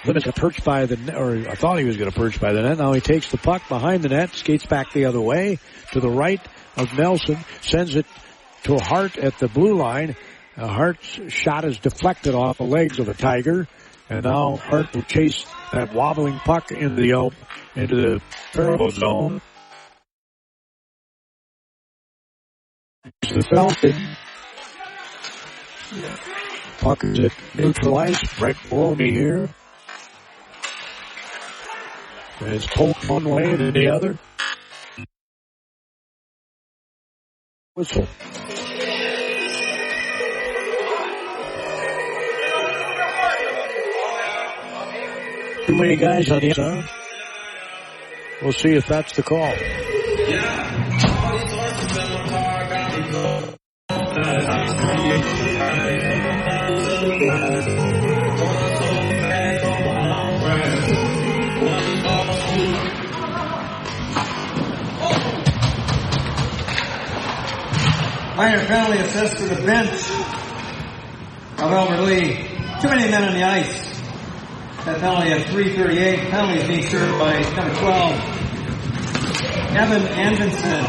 Linneman got perched by the net, or I thought he was going to perch by the net. Now he takes the puck behind the net, skates back the other way to the right of Nelson, sends it to Hart at the blue line. Hart's shot is deflected off the legs of the Tiger, and now Hart will chase that wobbling puck into the Faribault zone. The Falcon. Puck is at neutralized right below me here. And it's poked one way and the other. Whistle. Too many guys on the inside. We'll see if that's the call. Minor penalty assessed to the bench of Albert Lee. Too many men on the ice. That penalty at 3:38. Penalty is being served by number 12, Evan Anderson.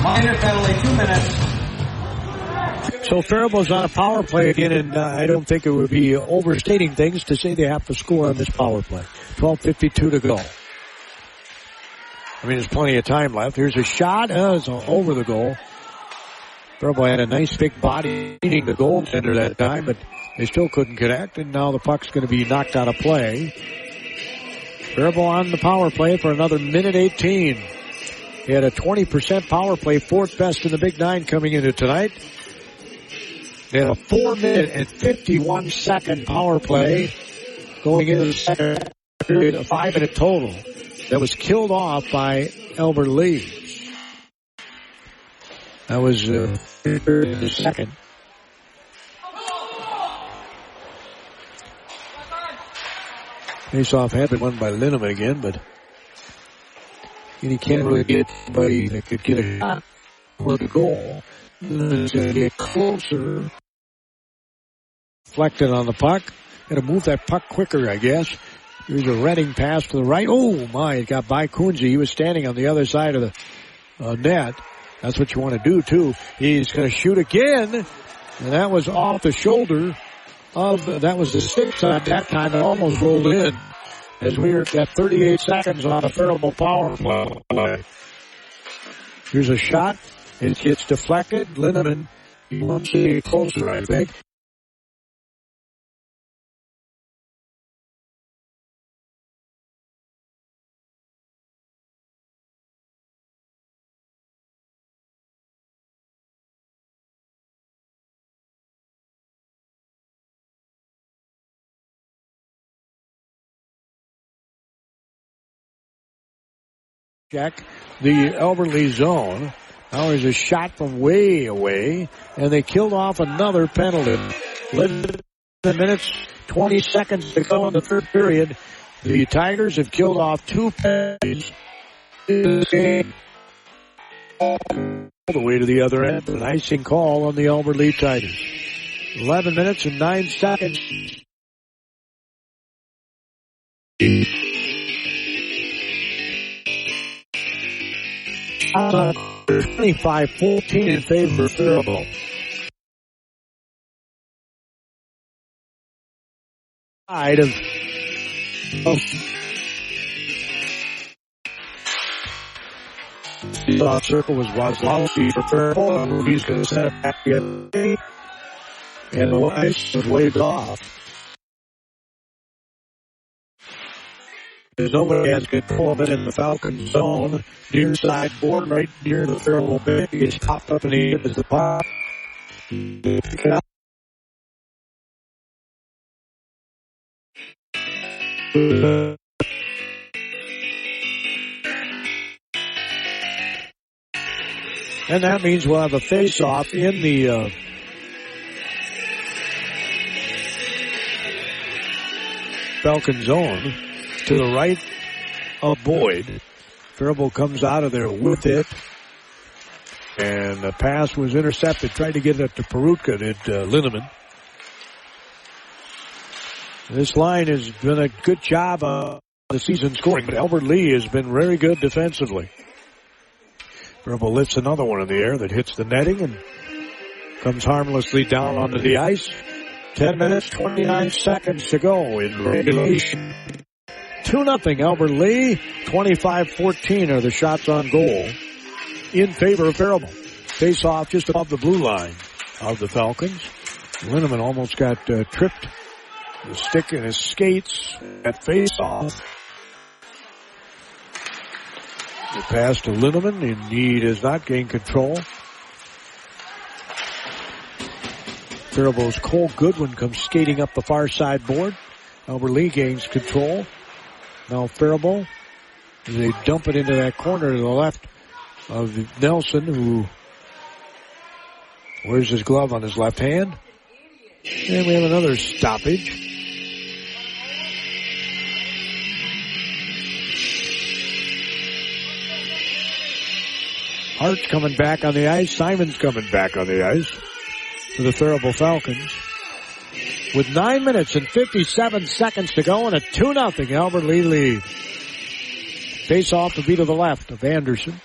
Minor penalty, 2 minutes. So Faribault's on a power play again, and I don't think it would be overstating things to say they have to score on this power play. 12:52 to go. I mean, there's plenty of time left. Here's a shot. It's over the goal. Faribault had a nice big body beating the goaltender that time, but they still couldn't connect, and now the puck's going to be knocked out of play. Faribault on the power play for another minute 18. He had a 20% power play, fourth best in the Big Nine coming into tonight. They had a 4-minute and 51-second power play going into the second period, a 5-minute total that was killed off by Albert Lee. That was the second. Face-off had been won by Linneman again, but he can't really get anybody that could get a shot for the goal. Linneman's going to get closer. Deflected on the puck. Got to move that puck quicker, I guess. Here's a Redding pass to the right. Oh, my, it got by Kunze. He was standing on the other side of the net. That's what you want to do, too. He's going to shoot again, and that was off the shoulder that was the sixth at that time. It almost rolled in as we were at 38 seconds on the Faribault power play. Here's a shot. It gets deflected. Linneman, he wants to get closer, I think. Check the Albert Lee zone. Now there's a shot from way away, and they killed off another penalty. 11 minutes, 20 seconds to go in the third period. The Tigers have killed off 2 penalties in this game. All the way to the other end. An icing call on the Albert Lee Tigers. 11 minutes and 9 seconds. 25-14 in favor of Faribault. Side of the off circle was Wazlowski for Faribault. He's going to set it back again, and the ice was waved off. There's nobody has control of it in the Falcon zone. Near side board, right near the Faribault bench. He gets popped up in the air as the puck. And that means we'll have a face-off in the Falcon zone to the right of Boyd. Faribault comes out of there with it. And the pass was intercepted. Tried to get it to Perutka, did Linneman. This line has done a good job of the season scoring, but Albert Lee has been very good defensively. Faribault lifts another one in the air that hits the netting and comes harmlessly down onto the ice. 10 minutes, 29 seconds to go in regulation. 2-0 Albert Lee. 25-14 are the shots on goal in favor of Faribault. Face off just above the blue line of the Falcons. Linneman almost got tripped. The stick in his skates at face off. The pass to Linneman. Indeed has not gained control. Faribault's Cole Goodwin comes skating up the far side board. Albert Lee gains control. Now Faribault, they dump it into that corner to the left of Nelson, who wears his glove on his left hand. And we have another stoppage. Hart's coming back on the ice. Simon's coming back on the ice for the Faribault Falcons. With 9 minutes and 57 seconds to go and a 2-0 Albert Lee lead. Face off to be to the left of Anderson.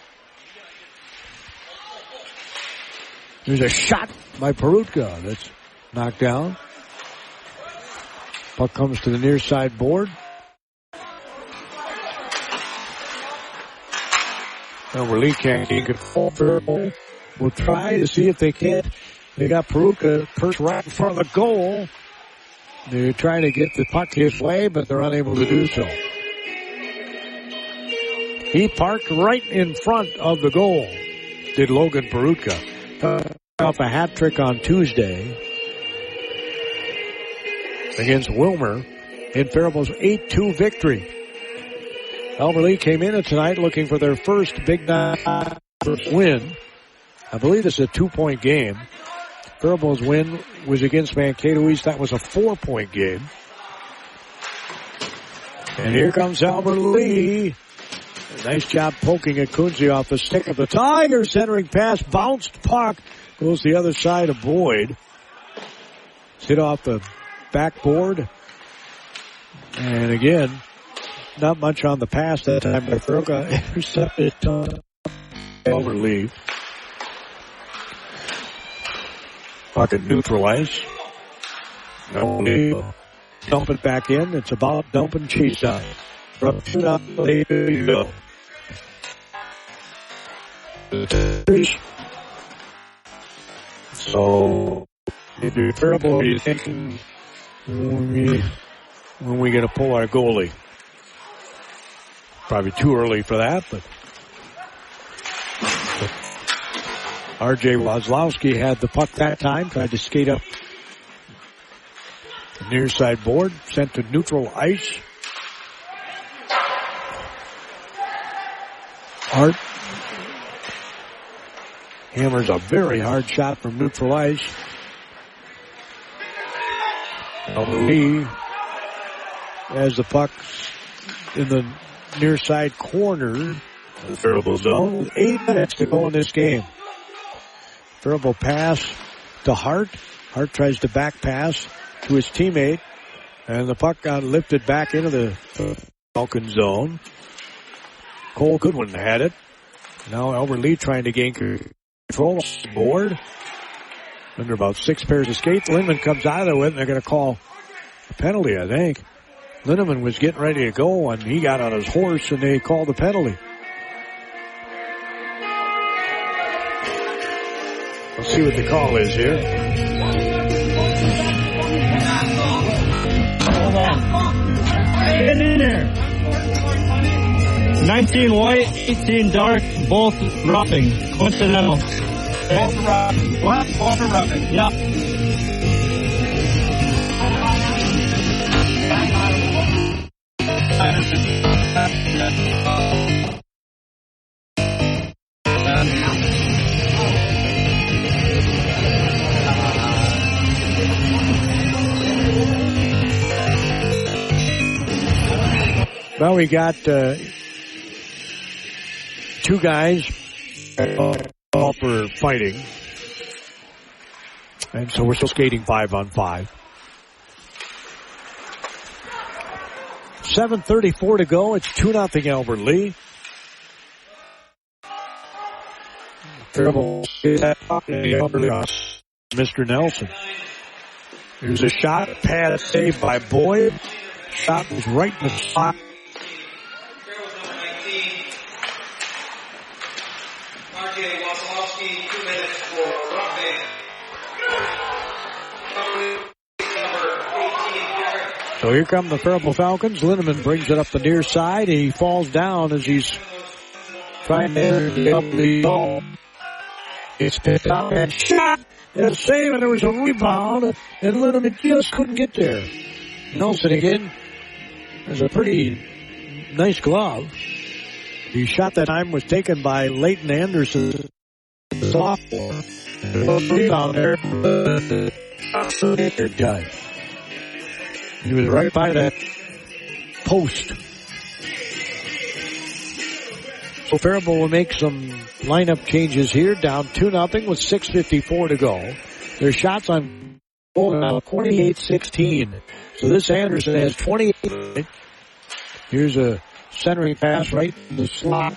There's a shot by Perutka that's knocked down. Puck comes to the near side board. Albert Lee can't gain control. Faribault will try to see if they can't. They got Perutka perched right in front of the goal. They're trying to get the puck his way, but they're unable to do so. He parked right in front of the goal, did Logan Perutka. Off a hat trick on Tuesday against Wilmer in Faribault's 8-2 victory. Albert Lee came in tonight looking for their first Big Nine win. I believe this is a 2-point game. Faribault's win was against Mankato East. That was a 4-point game. And here comes Albert Lee. Nice job poking at Kunze off the stick of the Tigers. Centering pass, bounced puck. Goes the other side of Boyd. Hit off the backboard. And again, not much on the pass that time by Faribault. Intercepted Albert Lee. Puck at neutral ice. Dump it back in. It's about dumping chase out. From 2-0 to go. So, if you're Faribault, you're thinking, when we going to pull our goalie? Probably too early for that, but R.J. Wozlowski had the puck that time, tried to skate up the near side board, sent to neutral ice. Hart hammers a very hard shot from neutral ice. Lee has the puck in the near side corner of the Faribault zone. 8 minutes to go in this game. Faribault pass to Hart. Hart tries to back pass to his teammate, and the puck got lifted back into the Falcon zone. Cole Goodwin had it. Now Albert Lee trying to gain control of the board. Under about 6 pairs of skates. Linneman comes out of it, and they're going to call a penalty, I think. Linneman was getting ready to go, and he got on his horse, and they called the penalty. Let's see what the call is here. Get in there. 19 white, 18 dark, both roughing. Coincidental. Both roughing. What? Both are roughing. Yeah. Well, we got two guys all for fighting. And so we're still skating 5-on-5. 7:34 to go. It's 2-0 Albert Lee. Terrible. Mr. Nelson. There's a shot. Pad saved by Boyd. Shot was right in the slot. So here come the Faribault Falcons. Linneman brings it up the near side. He falls down as he's trying to enter the ball. It's picked up and shot. And save, and there was a rebound, and Linneman just couldn't get there. Nelson again. There's a pretty nice glove. The shot that time was taken by Leighton Anderson, sophomore. Rebound there. Guy. He was right by that post. So Faribault will make some lineup changes here, down 2-0 with 6:54 to go. Their shots on goal now 28-16. So this Anderson has 28. Here's a centering pass right in the slot.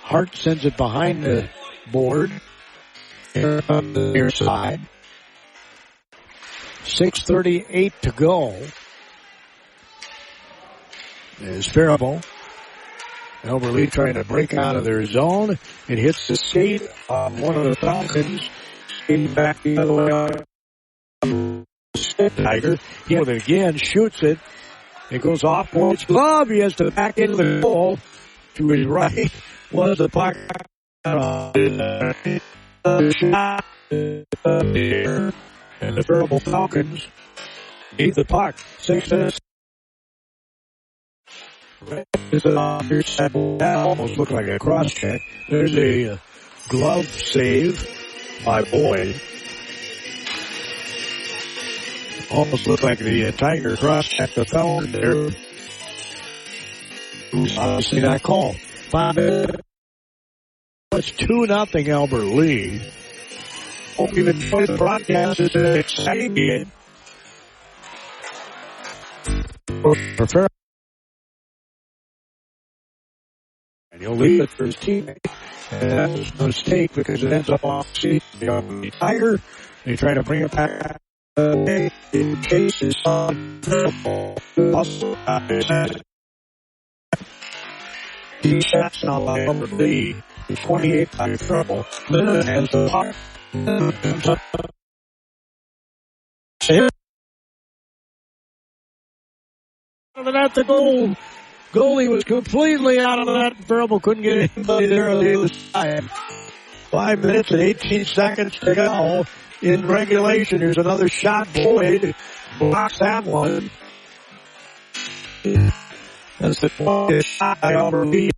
Hart sends it behind the board. Here on the near side. 6:38 to go. There's Faribault. Albert Lee trying to break out of their zone. It hits the skate on one of the Falcons. Skating back the other way out. Tiger. He it again, shoots it. It goes off Boyd's glove. He has to back into the goal. To his right was the puck. And the Faribault Falcons need the puck. 6 minutes. This is on your side. That almost looked like a cross check. There's a glove save by Boyd. Almost looked like the Tiger cross check the Falcon there. Who's obviously not called. 5 minutes. It's 2-0 Albert Lee. Hope you've enjoyed the broadcast. It's an exciting game. And he'll leave it for his teammate. And that's a mistake because it ends up off the Tiger. They try to bring it back. In case his son he shots now by Albert Lee. 28 by Faribault. Linneman has the puck. At the goal. Goalie was completely out of that. Faribault couldn't get anybody there on the other side. 5 minutes and 18 seconds to go in regulation. Here's another shot. Boyd blocks that one. That's the point shot by Albert Lee.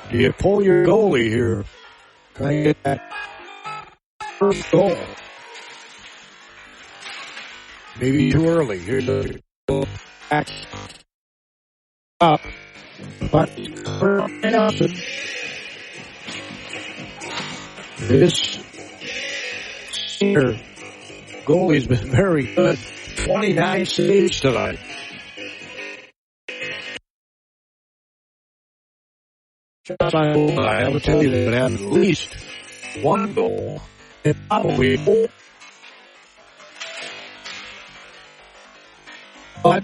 Do you pull your goalie here? Try to get that first goal. Maybe too early. Here's a back up. But Nelson. This senior goalie's been very good. 29 saves tonight. I will tell you they would have at least one goal and probably four. But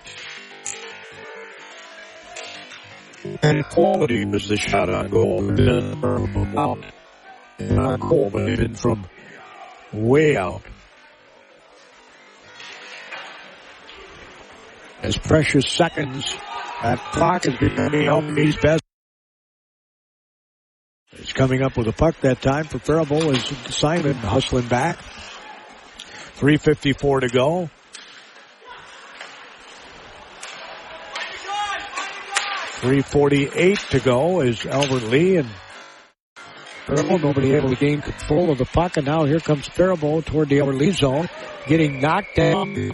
and quality was the shot on goal. Not goal, but even from way out. As precious seconds, that clock is becoming Albany's best. is coming up with a puck that time for Faribault as Simon hustling back. 3:54 to go. .348 to go as Albert Lee and Faribault, nobody able to gain control of the puck, and now here comes Faribault toward the Albert Lee zone, getting knocked down.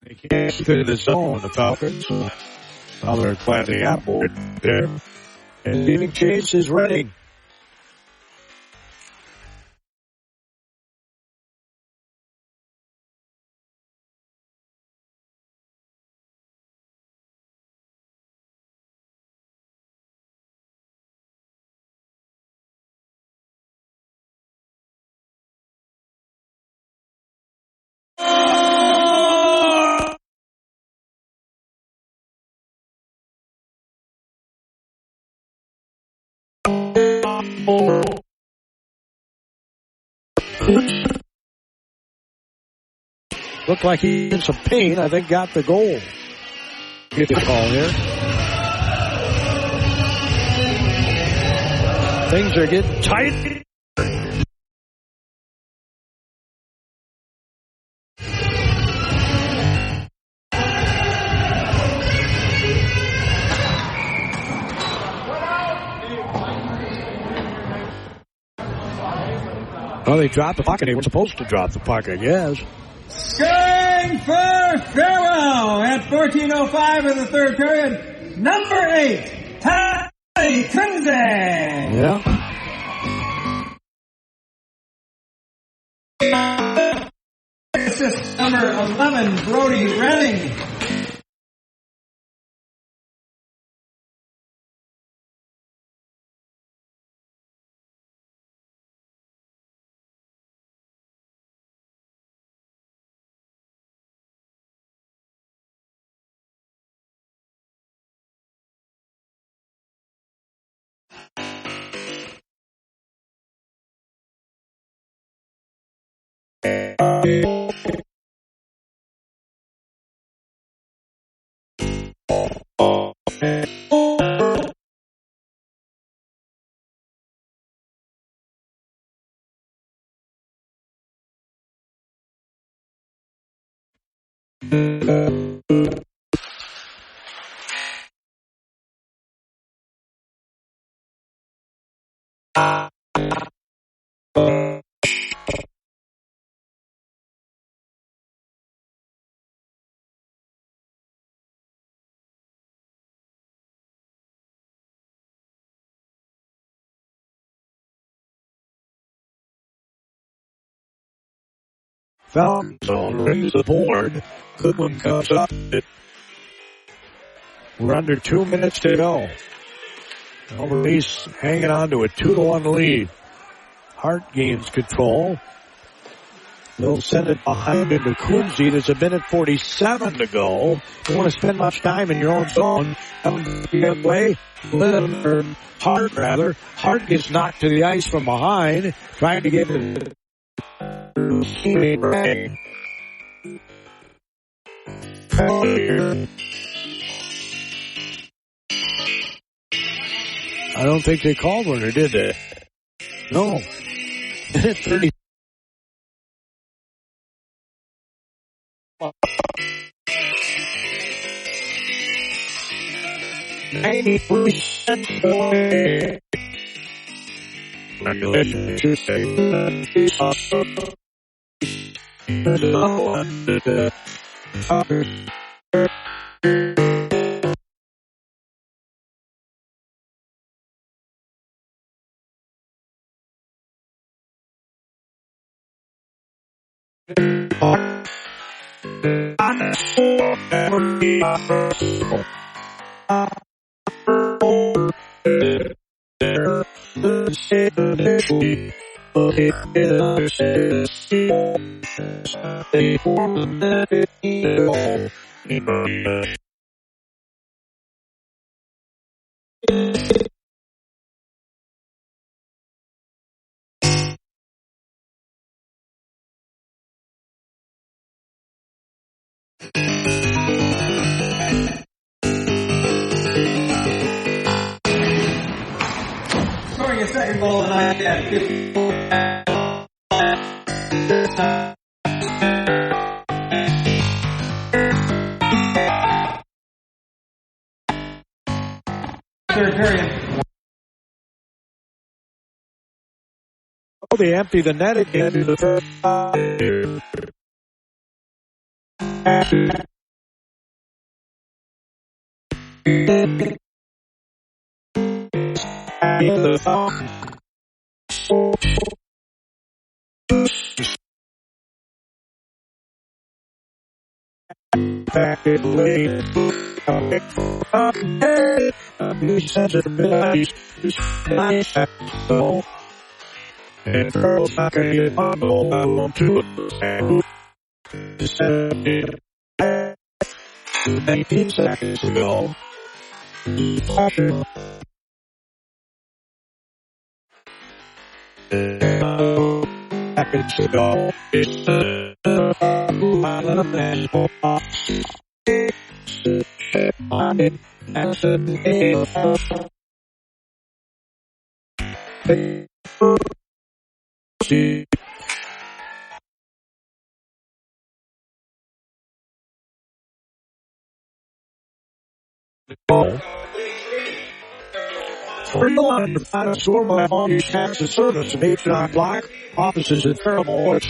They can't get in the zone, the Falcons. Now they're planting outboard there. And leading chase is ready. Looked like he in some pain. I think got the goal. Get the call here. Things are getting tight. Well, they dropped the puck, and they were supposed to drop the puck, I guess. Scoring for Faribault at 14:05 of the third period. Number 8, Ty Kunze. Yeah. Assist number 11, Brody Renning. Falcons raise the board. Goodwin comes up. We're under 2 minutes to go. Alvarez hanging on to a 2-1 lead. Hart gains control. They'll send it behind into Kunze. There's a minute 47 to go. Don't want to spend much time in your own zone. The other way. Hart, rather. Hart gets knocked to the ice from behind, trying to get it. I don't think they called one, or did they? No. 30. Scoring a second goal tonight at 54. Third period. Oh, they empty the net again in the first. And Carl's not going to get on the whole to it. 19 seconds to go. Seconds to go. Faribault, the final score by all these tax and service of H.N. Block, offices in Faribault,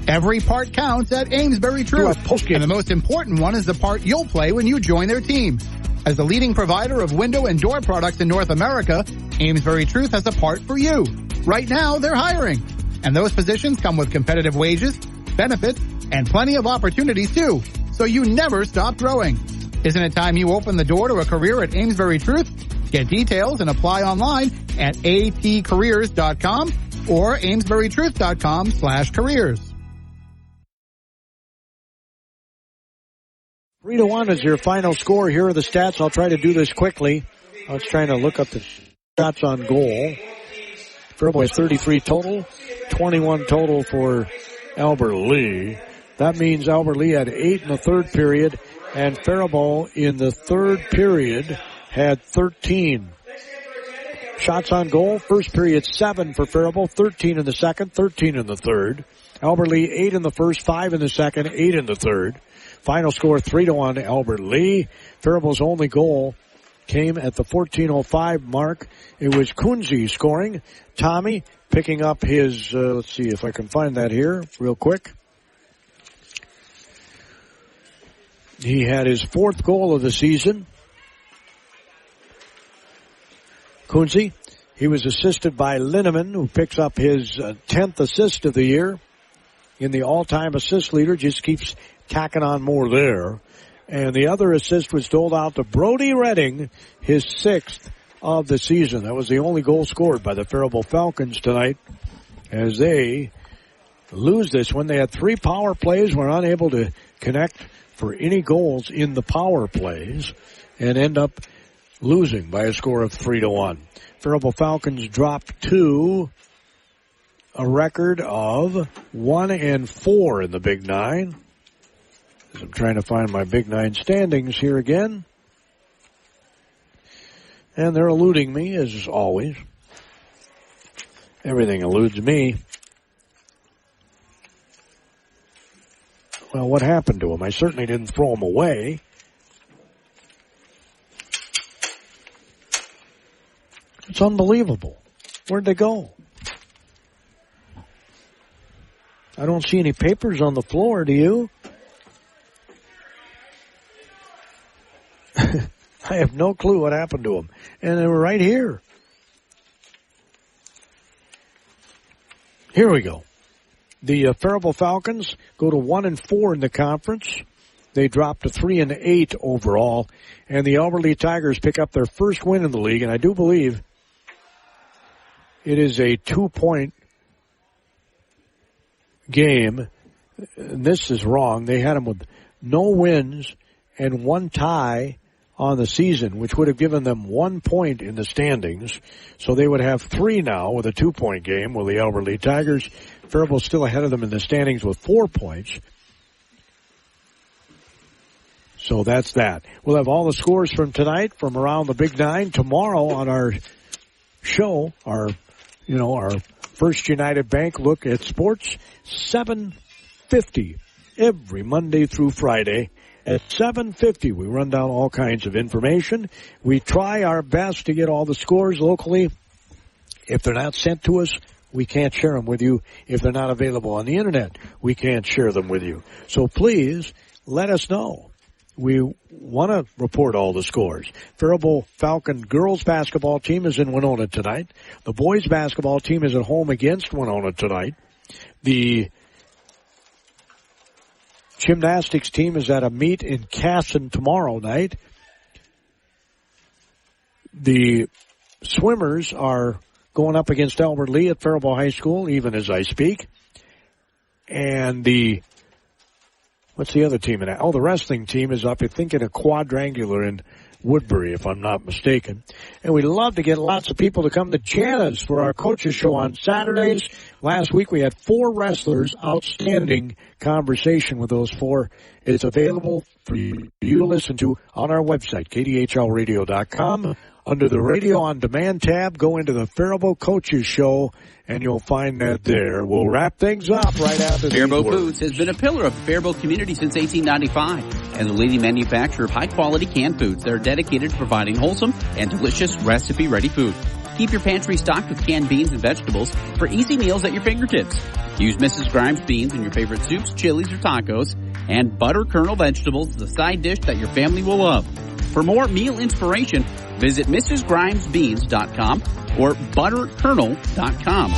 Every part counts at Amesbury Truth. And the most important one is the part you'll play when you join their team. As the leading provider of window and door products in North America, Amesbury Truth has a part for you. Right now, they're hiring. And those positions come with competitive wages, benefits, and plenty of opportunities too. So you never stop growing. Isn't it time you open the door to a career at Amesbury Truth? Get details and apply online at atcareers.com or amesburytruth.com/careers. 3-1 is your final score. Here are the stats. I'll try to do this quickly. I was trying to look up the shots on goal. Faribault has 33 total, 21 total for Albert Lee. That means Albert Lee had 8 in the third period, and Faribault in the third period had 13. Shots on goal, first period 7 for Faribault, 13 in the second, 13 in the third. Albert Lee 8 in the first, 5 in the second, 8 in the third. Final score 3-1 Albert Lee. Faribault's only goal came at the 14:05 mark. It was Kunze scoring. Tommy picking up his, let's see if I can find that here real quick. He had his 4th goal of the season. Kunze. He was assisted by Linneman, who picks up his 10th assist of the year. In the all-time assist leader, just keeps tacking on more there. And the other assist was doled out to Brody Redding, his 6th of the season. That was the only goal scored by the Faribault Falcons tonight as they lose this one. They had 3 power plays, were unable to connect for any goals in the power plays, and end up losing by a score of 3-1. Faribault Falcons dropped to a record of 1-4 in the Big Nine. As I'm trying to find my Big Nine standings here again. And they're eluding me, as always. Everything eludes me. Well, what happened to them? I certainly didn't throw them away. It's unbelievable. Where'd they go? I don't see any papers on the floor, do you? I have no clue what happened to them. And they were right here. Here we go. The Faribault Falcons go to 1-4 in the conference. They drop to 3-8 overall. And the Albert Lee Tigers pick up their first win in the league. And I do believe it is a 2-point game. And this is wrong. They had them with no wins and 1 tie on the season, which would have given them 1 point in the standings. So they would have 3 now with a 2-point game with the Albert Lee Tigers. Faribault still ahead of them in the standings with 4 points. So that's that. We'll have all the scores from tonight from around the Big Nine tomorrow on our show, our First United Bank look at sports, 7:50 every Monday through Friday. At 7:50, we run down all kinds of information. We try our best to get all the scores locally. If they're not sent to us, we can't share them with you. If they're not available on the Internet, we can't share them with you. So please let us know. We want to report all the scores. Faribault Falcon girls basketball team is in Winona tonight. The boys basketball team is at home against Winona tonight. The gymnastics team is at a meet in Casson tomorrow night. The swimmers are going up against Albert Lee at Faribault High School, even as I speak. And what's the other team in that? Oh, the wrestling team is up, I think, in a quadrangular in Woodbury, if I'm not mistaken. And we'd love to get lots of people to come to Jana's for our coaches show on Saturdays. Last week we had 4 wrestlers. Outstanding conversation with those 4. It's available for you to listen to on our website, KDHLradio.com. Under the Radio on Demand tab, go into the Faribault Coaches Show, and you'll find that there. We'll wrap things up right after this. Faribault Foods has been a pillar of the Faribault community since 1895 and the leading manufacturer of high-quality canned foods that are dedicated to providing wholesome and delicious recipe-ready food. Keep your pantry stocked with canned beans and vegetables for easy meals at your fingertips. Use Mrs. Grimes beans in your favorite soups, chilies, or tacos, and butter kernel vegetables is a side dish that your family will love. For more meal inspiration, visit MrsGrimesBeans.com or ButterKernel.com.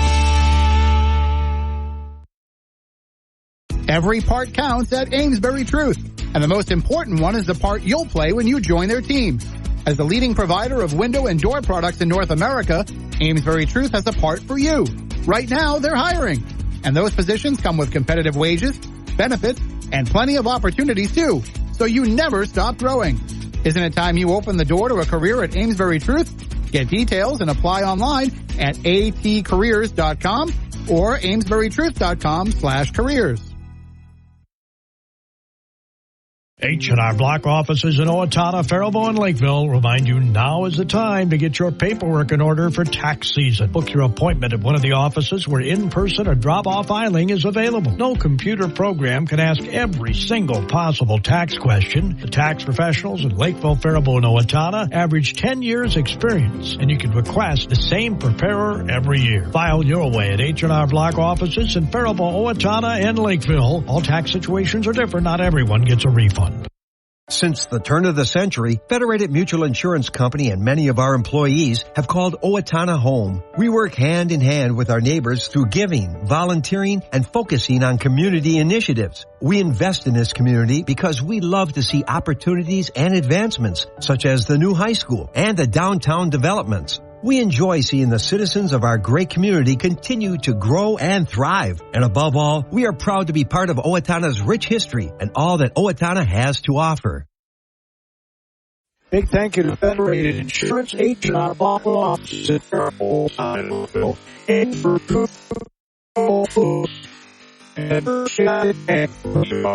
Every part counts at Amesbury Truth, and the most important one is the part you'll play when you join their team. As the leading provider of window and door products in North America, Amesbury Truth has a part for you. Right now, they're hiring, and those positions come with competitive wages, benefits, and plenty of opportunities too, so you never stop growing. Isn't it time you open the door to a career at Amesbury Truth? Get details and apply online at atcareers.com or amesburytruth.com/careers. H&R Block offices in Owatonna, Faribault, and Lakeville remind you now is the time to get your paperwork in order for tax season. Book your appointment at one of the offices where in-person or drop-off filing is available. No computer program can ask every single possible tax question. The tax professionals in Lakeville, Faribault, and Owatonna average 10 years experience, and you can request the same preparer every year. File your way at H&R Block offices in Faribault, Owatonna, and Lakeville. All tax situations are different. Not everyone gets a refund. Since the turn of the century, Federated Mutual Insurance Company and many of our employees have called Owatonna home. We work hand in hand with our neighbors through giving, volunteering, and focusing on community initiatives. We invest in this community because we love to see opportunities and advancements, such as the new high school and the downtown developments. We enjoy seeing the citizens of our great community continue to grow and thrive. And above all, we are proud to be part of Owatonna's rich history and all that Owatonna has to offer. Big thank you to Federated Insurance, H&R Block offices in Faribault, and for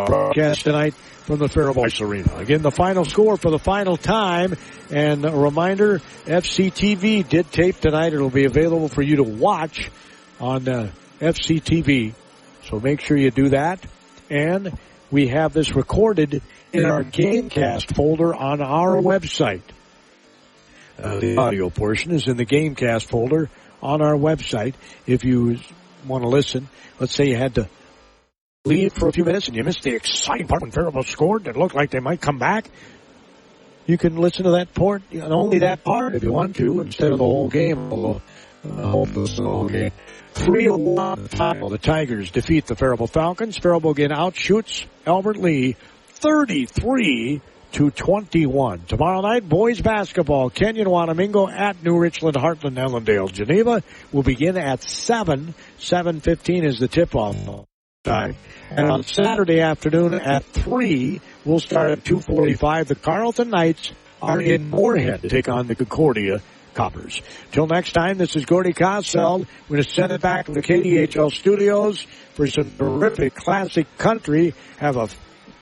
broadcast tonight from the Faribault Arena. Again, the final score for the final time, and a reminder, FCTV did tape tonight. It'll be available for you to watch on FCTV, so make sure you do that. And we have this recorded in our Gamecast folder on our website. The audio portion is in the Gamecast folder on our website. If you want to listen, let's say you had to leave for a few minutes and you missed the exciting part when Faribault scored and it looked like they might come back, you can listen to that part, only that part if you want to, instead of the whole game. The whole game. 3-1 the Tigers defeat the Faribault Falcons. Faribault again outshoots Albert Lee 33-21. Tomorrow night, boys basketball, Kenyon Wanamingo at New Richland, Heartland, Ellendale, Geneva will begin at 7:15 is the tip-off time. And on Saturday afternoon at 3, we'll start at 2:45. The Carleton Knights are in Moorhead to take on the Concordia Coppers. Till next time, this is Gordy Kosfeld. We're going to send it back to the KDHL studios for some terrific classic country. Have a